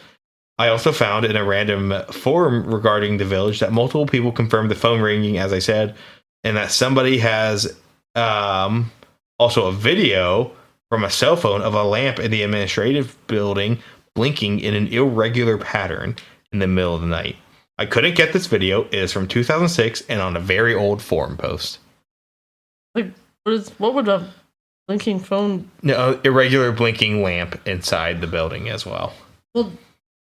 S1: I also found in a random forum regarding the village that multiple people confirmed the phone ringing, as I said, and that somebody has also a video from a cell phone of a lamp in the administrative building blinking in an irregular pattern in the middle of the night. I couldn't get this video. It is from 2006 and on a very old forum post.
S2: Like, what would a blinking phone...
S1: No, irregular blinking lamp inside the building as well.
S2: Well,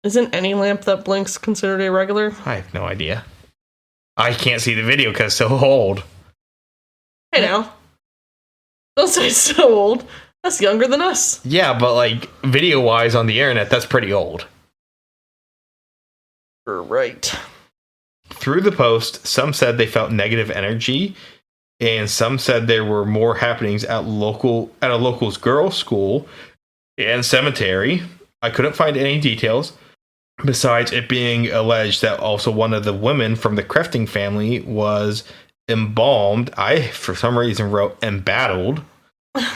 S2: isn't any lamp that blinks considered irregular?
S1: I have no idea. I can't see the video because it's so old.
S2: Hey now. Don't say it's so old. That's younger than us.
S1: Yeah, but like video-wise on the internet, that's pretty old.
S2: You're right.
S1: Through the post, some said they felt negative energy, and some said there were more happenings at a local's girls' school and cemetery. I couldn't find any details, besides it being alleged that also one of the women from the Crafting family was embalmed. I, for some reason, wrote embattled,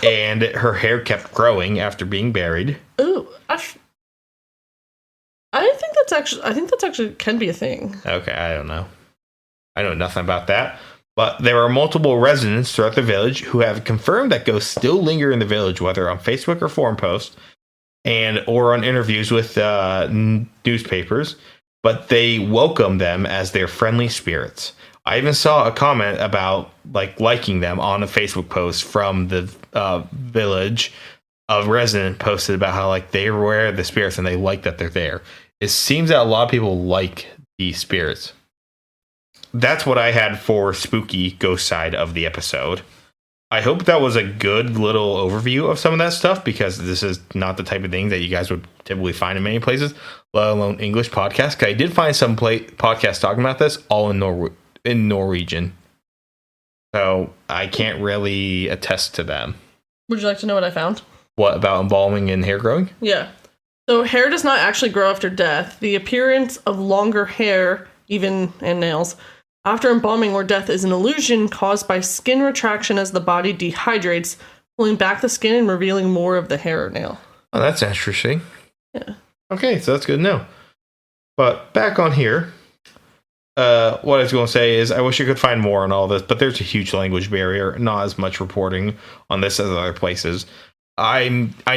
S1: and her hair kept growing after being buried.
S2: Ooh, I think that's actually can be a thing.
S1: Okay, I don't know. I know nothing about that. But there are multiple residents throughout the village who have confirmed that ghosts still linger in the village, whether on Facebook or forum posts, or on interviews with newspapers. But they welcome them as their friendly spirits. I even saw a comment about liking them on a Facebook post from the village. A resident posted about how they were aware of the spirits and they like that they're there. It seems that a lot of people like the spirits. That's what I had for spooky ghost side of the episode. I hope that was a good little overview of some of that stuff, because this is not the type of thing that you guys would typically find in many places, let alone English podcasts. 'Cause I did find some podcasts talking about this all in Norwegian. So I can't really attest to them.
S2: Would you like to know what I found?
S1: What about embalming and hair growing?
S2: Yeah. So hair does not actually grow after death. The appearance of longer hair, even and nails, after embalming or death is an illusion caused by skin retraction as the body dehydrates, pulling back the skin and revealing more of the hair or nail.
S1: Oh, that's interesting.
S2: Yeah.
S1: Okay, so that's good to know. But back on here, what I was going to say is I wish I could find more on all this, but there's a huge language barrier, not as much reporting on this as other places. I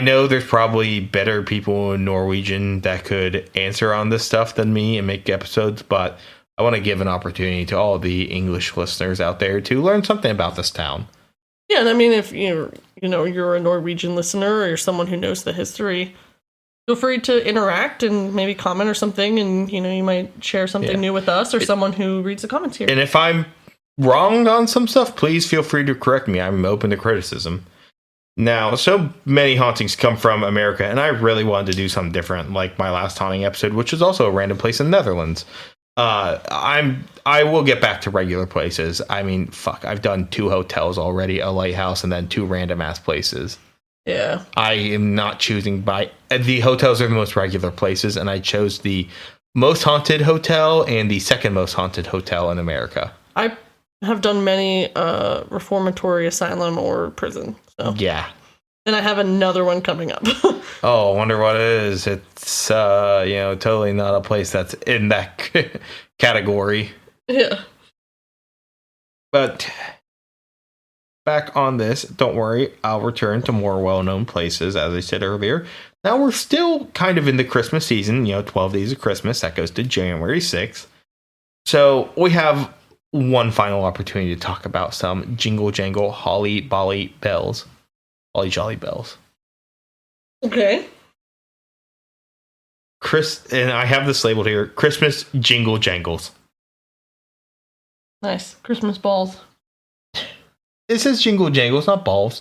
S1: know there's probably better people in Norwegian that could answer on this stuff than me and make episodes, but I want to give an opportunity to all the English listeners out there to learn something about this town.
S2: Yeah, and I mean, if you're a Norwegian listener or you're someone who knows the history, feel free to interact and maybe comment or something, and you might share something new with us or someone who reads the comments here.
S1: And if I'm wrong on some stuff, please feel free to correct me. I'm open to criticism. Now, so many hauntings come from America, and I really wanted to do something different, like my last haunting episode, which is also a random place in the Netherlands. I will get back to regular places. I mean, I've done 2 hotels already, a lighthouse, and then 2 random ass places.
S2: Yeah.
S1: I am not choosing the hotels are the most regular places, and I chose the most haunted hotel and the second most haunted hotel in America.
S2: I have done many reformatory asylum or prison. So.
S1: Yeah.
S2: And I have another one coming up.
S1: Oh, I wonder what it is. It's totally not a place that's in that category.
S2: Yeah.
S1: But back on this, don't worry, I'll return to more well-known places, as I said earlier. Now we're still kind of in the Christmas season, 12 days of Christmas. That goes to January 6th. So we have one final opportunity to talk about some jingle jangle holly bolly bells. Holly jolly bells.
S2: Okay.
S1: And I have this labeled here, Christmas jingle jangles.
S2: Nice. Christmas balls.
S1: It says jingle jangles, not balls.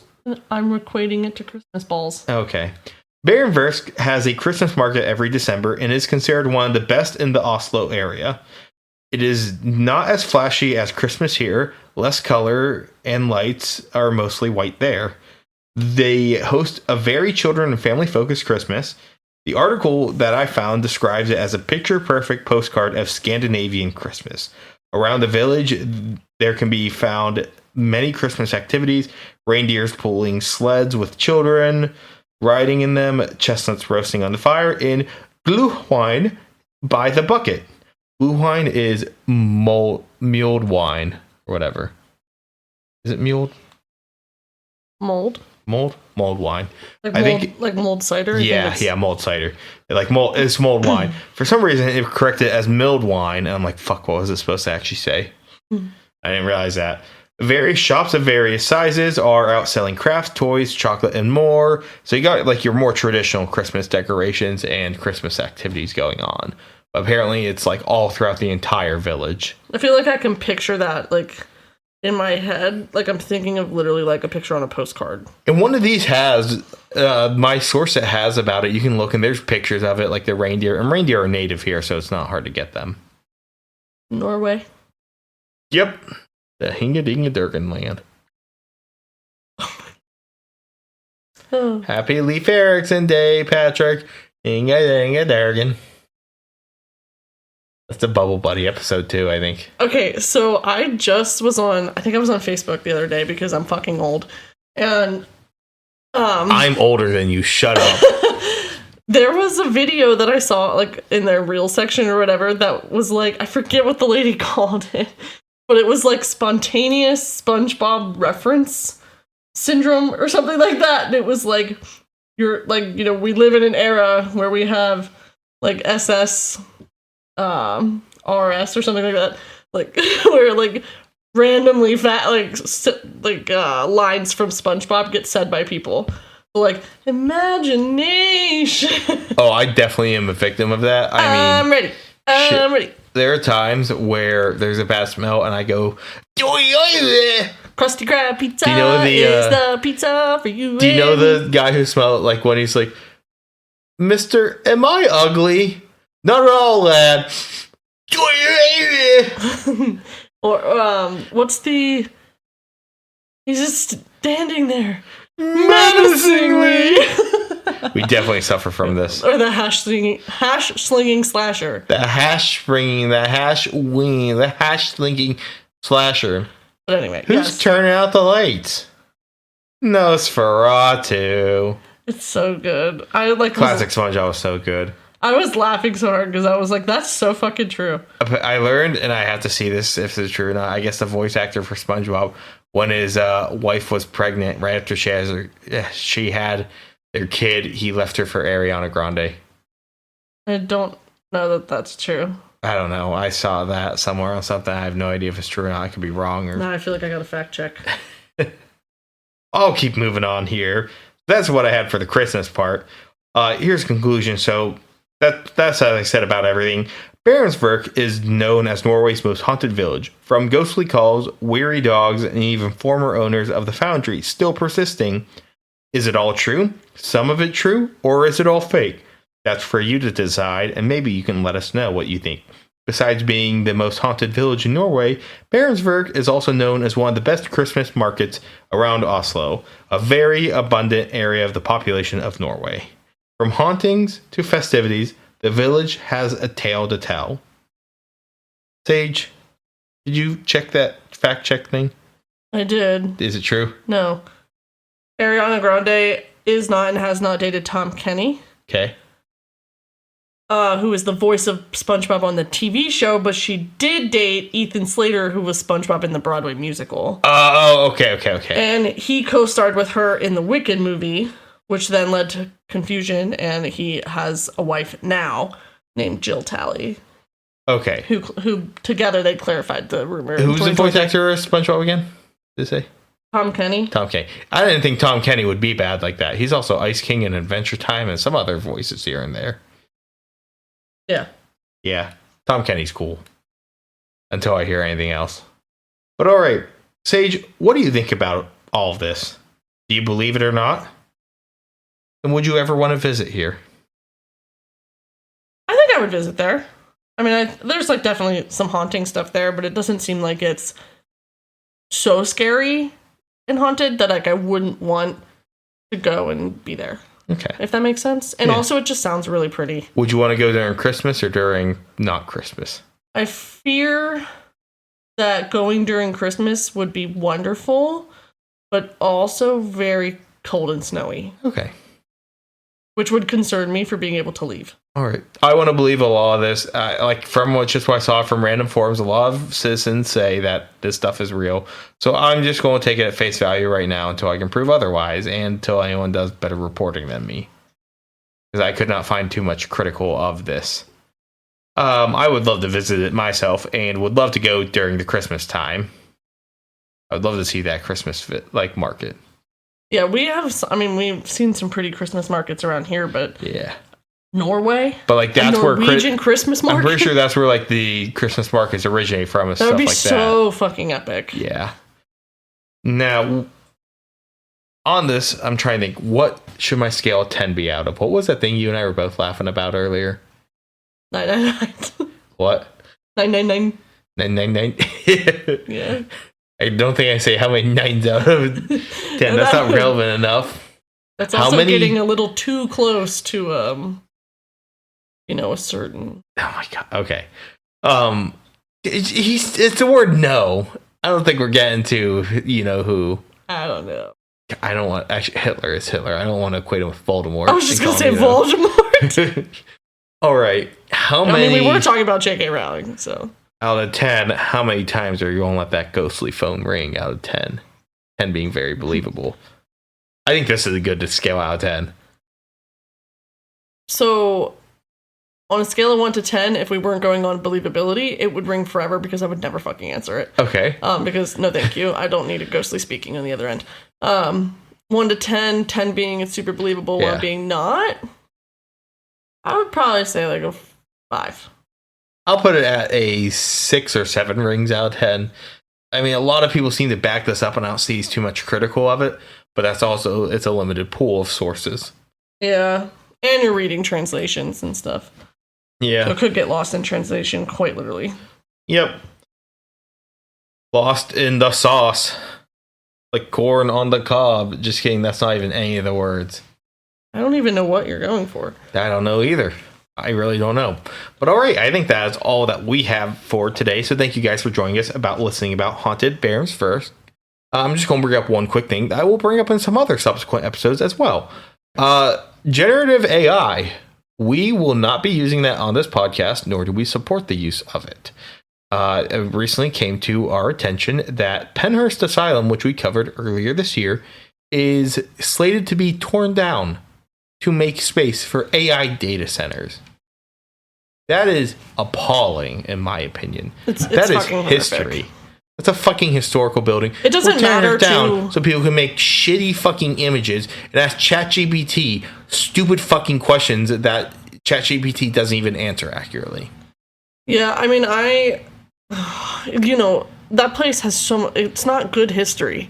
S2: I'm equating it to Christmas balls.
S1: Okay. Baerums Verk has a Christmas market every December and is considered one of the best in the Oslo area. It is not as flashy as Christmas here. Less color and lights are mostly white there. They host a very children and family focused Christmas. The article that I found describes it as a picture-perfect postcard of Scandinavian Christmas. Around the village, there can be found many Christmas activities, reindeers pulling sleds with children, riding in them, chestnuts roasting on the fire, and glühwein by the bucket. Glühwein is mulled wine, or whatever. Is it mulled?
S2: Mold
S1: Wine.
S2: Like mold cider.
S1: Yeah, mulled cider. It's mulled wine. For some reason, it corrected it as milled wine, and I'm like, fuck, what was it supposed to actually say? I didn't realize that. Various shops of various sizes are out selling crafts, toys, chocolate, and more. So you got like your more traditional Christmas decorations and Christmas activities going on. But apparently, it's like all throughout the entire village.
S2: I feel like I can picture that, like, in my head. Like, I'm thinking of literally like a picture on a postcard.
S1: And one of these has my source that has about it. You can look and there's pictures of it, like the reindeer. And reindeer are native here, so it's not hard to get them.
S2: Norway.
S1: Yep. The Hinga-Dinga-Durgan land.
S2: Oh.
S1: Happy Leif Erikson Day, Patrick. Hinga-Dinga-Durgan. That's the Bubble Buddy episode 2, I think.
S2: Okay, so I just was on, I think I was on Facebook the other day because I'm fucking old. And
S1: I'm older than you, shut up.
S2: there was a video that I saw, like, in their reel section or whatever, that was like, I forget what the lady called it, but it was like spontaneous SpongeBob reference syndrome or something like that. And it was like, you're like, you know, we live in an era where we have like SS, RS or something like that, like where like randomly fat lines from SpongeBob get said by people. Like, imagination.
S1: Oh, I definitely am a victim of that.
S2: I'm ready. I'm ready.
S1: There are times where there's a bad smell and I go,
S2: Krusty Krab pizza
S1: do you know
S2: is the pizza for you.
S1: Do you know the guy who smelled like when he's like, Mr. Am I ugly? Not at all, lad.
S2: Or what's the? He's just standing there
S1: menacingly. We definitely suffer from this.
S2: Or the hash slinging slasher.
S1: The hash slinging slasher.
S2: But anyway,
S1: who's turning out the lights? Nosferatu.
S2: It's so good. I like
S1: classic SpongeBob was so good.
S2: I was laughing so hard because I was like, that's so fucking true.
S1: I learned, and I have to see this if it's true or not. I guess the voice actor for SpongeBob, when his wife was pregnant, right after she had their kid, he left her for Ariana Grande.
S2: I don't know that that's true.
S1: I don't know. I saw that somewhere on something. I have no idea if it's true or not. I could be wrong.
S2: No, I feel like I got a fact check.
S1: I'll keep moving on here. That's what I had for the Christmas part. Here's the conclusion. So that's as I said about everything. Baerums Verk is known as Norway's most haunted village. From ghostly calls, weary dogs, and even former owners of the foundry still persisting. Is it all true? Some of it true? Or is it all fake? That's for you to decide, and maybe you can let us know what you think. Besides being the most haunted village in Norway, Baerums Verk is also known as one of the best Christmas markets around Oslo, a very abundant area of the population of Norway. From hauntings to festivities, the village has a tale to tell. Sage, did you check that fact check thing?
S2: I did.
S1: Is it true?
S2: No. Ariana Grande is not and has not dated Tom Kenny.
S1: Okay.
S2: Who is the voice of SpongeBob on the TV show, but she did date Ethan Slater, who was SpongeBob in the Broadway musical.
S1: Okay.
S2: And he co-starred with her in the Wicked movie, which then led to confusion, and he has a wife now named Jill Talley.
S1: Okay.
S2: Who together they clarified the rumor.
S1: Who's the voice actor of SpongeBob again? Did it say?
S2: Tom Kenny.
S1: Tom Kenny. I didn't think Tom Kenny would be bad like that. He's also Ice King in Adventure Time and some other voices here and there.
S2: Yeah.
S1: Yeah. Tom Kenny's cool. Until I hear anything else. But alright. Sage, what do you think about all of this? Do you believe it or not? And would you ever want to visit here?
S2: I think I would visit there. I mean, there's like definitely some haunting stuff there, but it doesn't seem like it's so scary and haunted that like I wouldn't want to go and be there.
S1: Okay.
S2: If that makes sense. And
S1: Yeah.
S2: also, it just sounds really pretty.
S1: Would you want to go during Christmas or during not Christmas?
S2: I fear that going during Christmas would be wonderful, but also very cold and snowy,
S1: Okay.
S2: which would concern me for being able to leave.
S1: All right. I want to believe a lot of this. Like from what I saw from random forums, a lot of citizens say that this stuff is real. So I'm just going to take it at face value right now until I can prove otherwise, and until anyone does better reporting than me. Because I could not find too much critical of this. I would love to visit it myself, and would love to go during the Christmas time. I would love to see that Christmas market.
S2: Yeah, we've seen some pretty Christmas markets around here, but
S1: Yeah.
S2: Norway?
S1: But like that's where
S2: Norwegian Christmas market?
S1: I'm pretty sure that's where like the Christmas markets originate from and
S2: that would
S1: stuff
S2: be
S1: like
S2: so fucking epic.
S1: that. Yeah. Now, on this, I'm trying to think, what should my scale of 10 be out of? What was that thing you and I were both laughing about earlier?
S2: 999.
S1: What?
S2: 999.
S1: 999.
S2: Yeah.
S1: I don't think I say how many nines out of 10. That's not relevant enough.
S2: That's
S1: How
S2: also
S1: many-
S2: getting a little too close to a certain.
S1: Oh my god. Okay. It's the word no. I don't think we're getting to who.
S2: I don't know.
S1: I don't want actually Hitler is Hitler. I don't want to equate him with Voldemort.
S2: I was just gonna say
S1: And call him,
S2: Voldemort.
S1: All right. How
S2: I
S1: many?
S2: mean, we were talking about J.K. Rowling, so
S1: Out of 10, how many times are you going to let that ghostly phone ring out of 10? 10 being very believable. I think this is a good scale out of 10.
S2: So on a scale of 1 to 10, if we weren't going on believability, it would ring forever because I would never fucking answer it.
S1: Okay.
S2: Because no, thank you. I don't need a ghostly speaking on the other end. 1 to 10, 10 being it's super believable,
S1: Yeah.
S2: 1 being not. I would probably say like a 5.
S1: I'll put it at a 6 or 7 rings out of 10. I mean, a lot of people seem to back this up, and I don't see too much critical of it, but that's also, it's a limited pool of sources.
S2: Yeah. And you're reading translations and stuff.
S1: Yeah.
S2: So it could get lost in translation, quite literally.
S1: Yep. Lost in the sauce. Like corn on the cob. Just kidding, that's not even any of the words.
S2: I don't even know what you're going for.
S1: I don't know either. I really don't know. But all right, I think that is all that we have for today. So thank you guys for joining us about listening about Haunted Baerums Verk. I'm just going to bring up one quick thing that I will bring up in some other subsequent episodes as well. Generative AI. We will not be using that on this podcast, nor do we support the use of it. It recently came to our attention that Penhurst Asylum, which we covered earlier this year, is slated to be torn down to make space for AI data centers. That is appalling, in my opinion.
S2: It's
S1: That is
S2: fucking
S1: history.
S2: horrific.
S1: It's a fucking historical building.
S2: It doesn't
S1: We're tearing
S2: matter
S1: it down
S2: to-
S1: so people can make shitty fucking images and ask ChatGPT stupid fucking questions that ChatGPT doesn't even answer accurately.
S2: Yeah, I mean, that place has it's not good history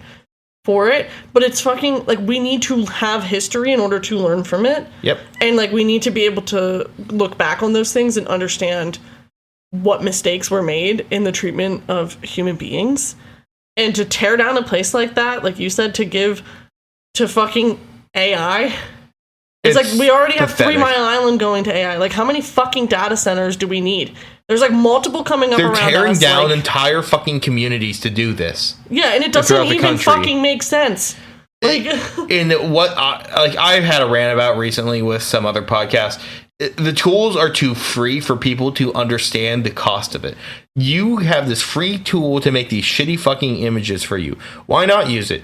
S2: for it, but it's fucking, like, we need to have history in order to learn from it.
S1: Yep.
S2: And, like, we need to be able to look back on those things and understand what mistakes were made in the treatment of human beings. And to tear down a place like that, like you said, to give to fucking AI. It's like, we already have
S1: pathetic.
S2: 3 Mile Island going to AI. Like, how many fucking data centers do we need? There's, like, multiple coming up
S1: They're
S2: around
S1: tearing
S2: us.
S1: down
S2: like,
S1: entire fucking communities to do this.
S2: yeah, and it doesn't
S1: throughout the
S2: even
S1: country.
S2: fucking make sense. Like,
S1: In what I've had a rant about recently with some other podcasts, the tools are too free for people to understand the cost of it. You have this free tool to make these shitty fucking images for you. Why not use it?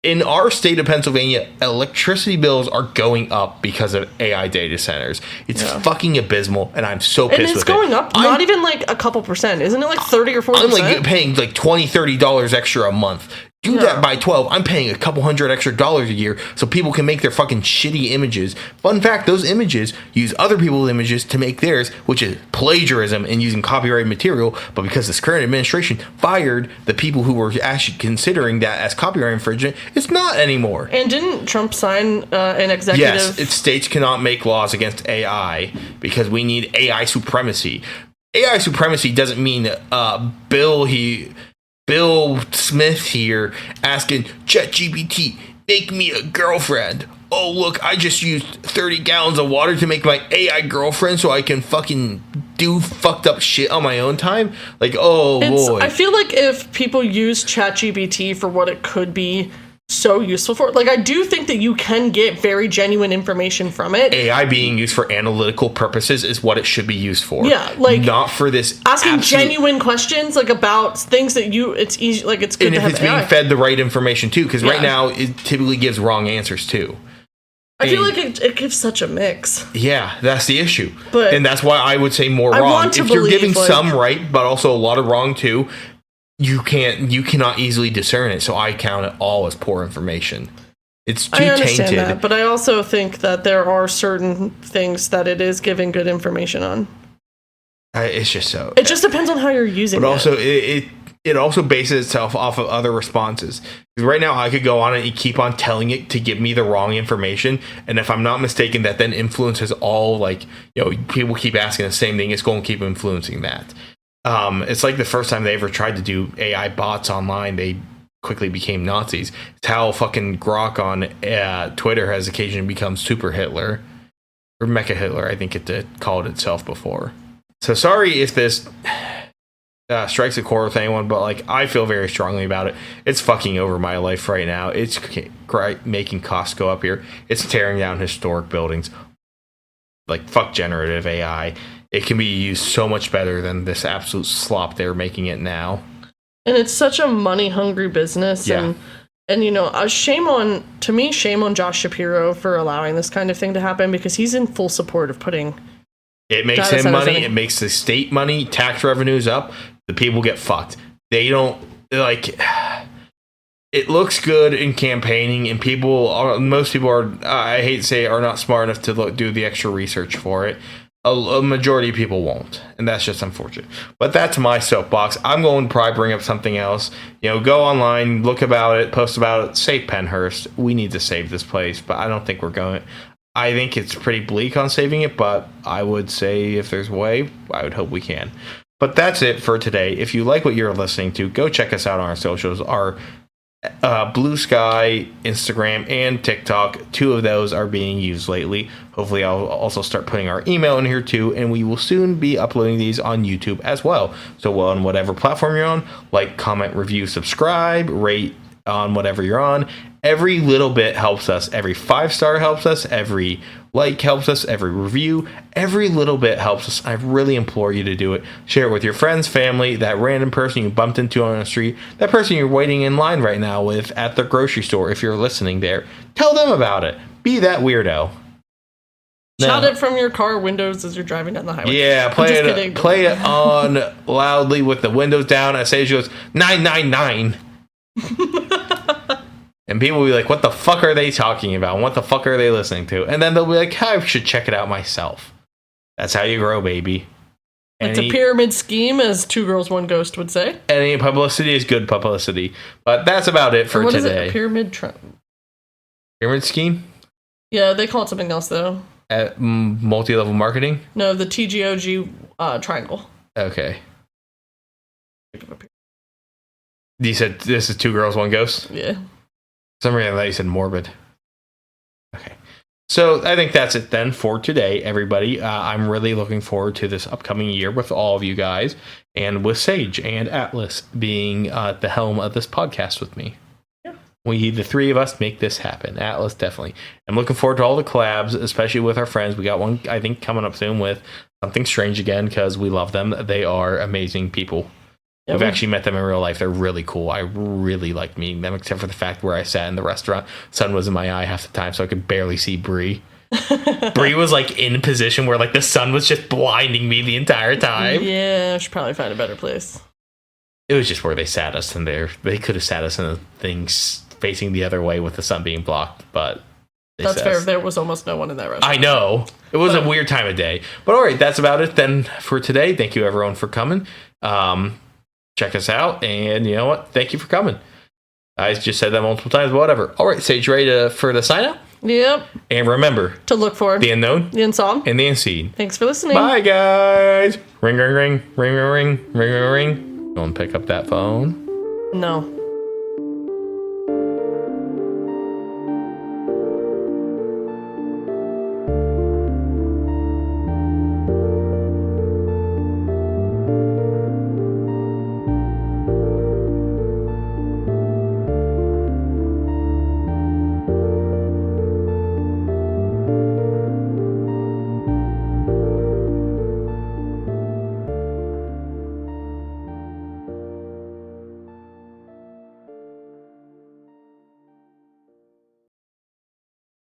S1: In our state of Pennsylvania, electricity bills are going up because of AI data centers. It's fucking abysmal, and I'm so pissed
S2: and it's
S1: with
S2: going
S1: it.
S2: up, not even like a couple percent. Isn't it like 30 or 40%?
S1: I'm like paying like $20, $30 extra a month. Do that by 12. I'm paying a couple $100 extra a year so people can make their fucking shitty images. Fun fact, those images use other people's images to make theirs, which is plagiarism and using copyrighted material. But because this current administration fired the people who were actually considering that as copyright infringement, it's not anymore.
S2: And didn't Trump sign an executive?
S1: Yes, states cannot make laws against AI because we need AI supremacy. AI supremacy doesn't mean Bill Smith here asking ChatGPT, make me a girlfriend. Oh, look, I just used 30 gallons of water to make my AI girlfriend so I can fucking do fucked up shit on my own time. Like, oh, boy.
S2: I feel like if people use ChatGPT for what it could be so useful for, like, I do think that you can get very genuine information from it.
S1: AI being used for analytical purposes is what it should be used for.
S2: Yeah, like,
S1: not for this
S2: asking genuine questions, like, about things that it's easy, like, it's good to have
S1: and if it's
S2: AI.
S1: being fed the right information too, because right now it typically gives wrong answers too.
S2: I feel like it gives such a mix.
S1: Yeah, that's the issue.
S2: But
S1: and that's why I would say more
S2: I
S1: wrong.
S2: want to
S1: If you're
S2: believe,
S1: giving
S2: like,
S1: some right, but also a lot of wrong too, you cannot easily discern it. So I count it all as poor information. It's too
S2: I understand
S1: tainted.
S2: that, but I also think that there are certain things that it is giving good information on.
S1: It's just so.
S2: It just depends on how you're using it.
S1: But also, it also bases itself off of other responses. Because right now, I could go on it and keep on telling it to give me the wrong information, and if I'm not mistaken, that then influences all, like, people keep asking the same thing. It's going to keep influencing that. It's like the first time they ever tried to do AI bots online, they quickly became Nazis. It's how fucking Grok on Twitter has occasionally become Super Hitler, or Mecha Hitler, I think it called itself before. So sorry if this strikes a chord with anyone, but like, I feel very strongly about it. It's fucking over my life right now. It's making costs go up here. It's tearing down historic buildings. Like, fuck generative AI. It can be used so much better than this absolute slop they're making it now.
S2: And it's such a money-hungry business.
S1: Yeah.
S2: And shame on Josh Shapiro for allowing this kind of thing to happen, because he's in full support of putting...
S1: It makes him money. It makes the state money. Tax revenues up. The people get fucked. They don't, like... It looks good in campaigning, and most people are, I hate to say, are not smart enough to do the extra research for it. A majority of people won't, and that's just unfortunate. But that's my soapbox. I'm going to probably bring up something else. Go online, look about it, post about it, save Pennhurst. We need to save this place, but I don't think we're going. I think it's pretty bleak on saving it, but I would say if there's a way, I would hope we can. But that's it for today. If you like what you're listening to, go check us out on our socials. Our Blue Sky, Instagram, and TikTok. 2 of those are being used lately. Hopefully I'll also start putting our email in here too, and we will soon be uploading these on YouTube as well. So on whatever platform you're on, like, comment, review, subscribe, rate on whatever you're on. Every little bit helps us. Every 5-star helps us. Every like helps us. Every review, every little bit helps us. I really implore you to do it. Share it with your friends, family, that random person you bumped into on the street, that person you're waiting in line right now with at the grocery store if you're listening there. Tell them about it. Be that weirdo.
S2: Shout it from your car windows as you're driving down the highway.
S1: Yeah, play it on loudly with the windows down. As she goes, 999. And people will be like, what the fuck are they talking about? What the fuck are they listening to? And then they'll be like, I should check it out myself. That's how you grow, baby.
S2: It's a pyramid scheme, as 2 Girls, 1 Ghost would say.
S1: Any publicity is good publicity. But that's about it for today.
S2: What is it? A pyramid
S1: scheme?
S2: Yeah, they call it something else, though.
S1: Multi-level marketing?
S2: No, the TGOG triangle.
S1: Okay. You said this is 2 Girls, 1 Ghost?
S2: Yeah.
S1: For some reason, I thought you said morbid. Okay. So I think that's it then for today, everybody. I'm really looking forward to this upcoming year with all of you guys, and with Sage and Atlas being at the helm of this podcast with me. Yeah. The 3 of us, make this happen. Atlas, definitely. I'm looking forward to all the collabs, especially with our friends. We got one, I think, coming up soon with Something Strange again, because we love them. They are amazing people. I've actually met them in real life. They're really cool. I really liked meeting them, except for the fact where I sat in the restaurant. Sun was in my eye half the time, so I could barely see Bree. Bree was like in a position where like the sun was just blinding me the entire time.
S2: Yeah, I should probably find a better place.
S1: It was just where they sat us in there. They could have sat us in the things facing the other way with the sun being blocked, but
S2: that's fair. There was almost no one in that restaurant.
S1: I know. It was a weird time of day. But all right, that's about it then for today. Thank you everyone for coming. Check us out, and you know what? Thank you for coming. I just said that multiple times, but whatever. All right, Sage, ready for the sign up?
S2: Yep.
S1: And remember
S2: to look for
S1: the unknown,
S2: the unsung,
S1: and the unseen.
S2: Thanks for listening.
S1: Bye, guys. Ring, ring, ring, ring, ring, ring, ring, ring. Go and pick up that phone.
S2: No.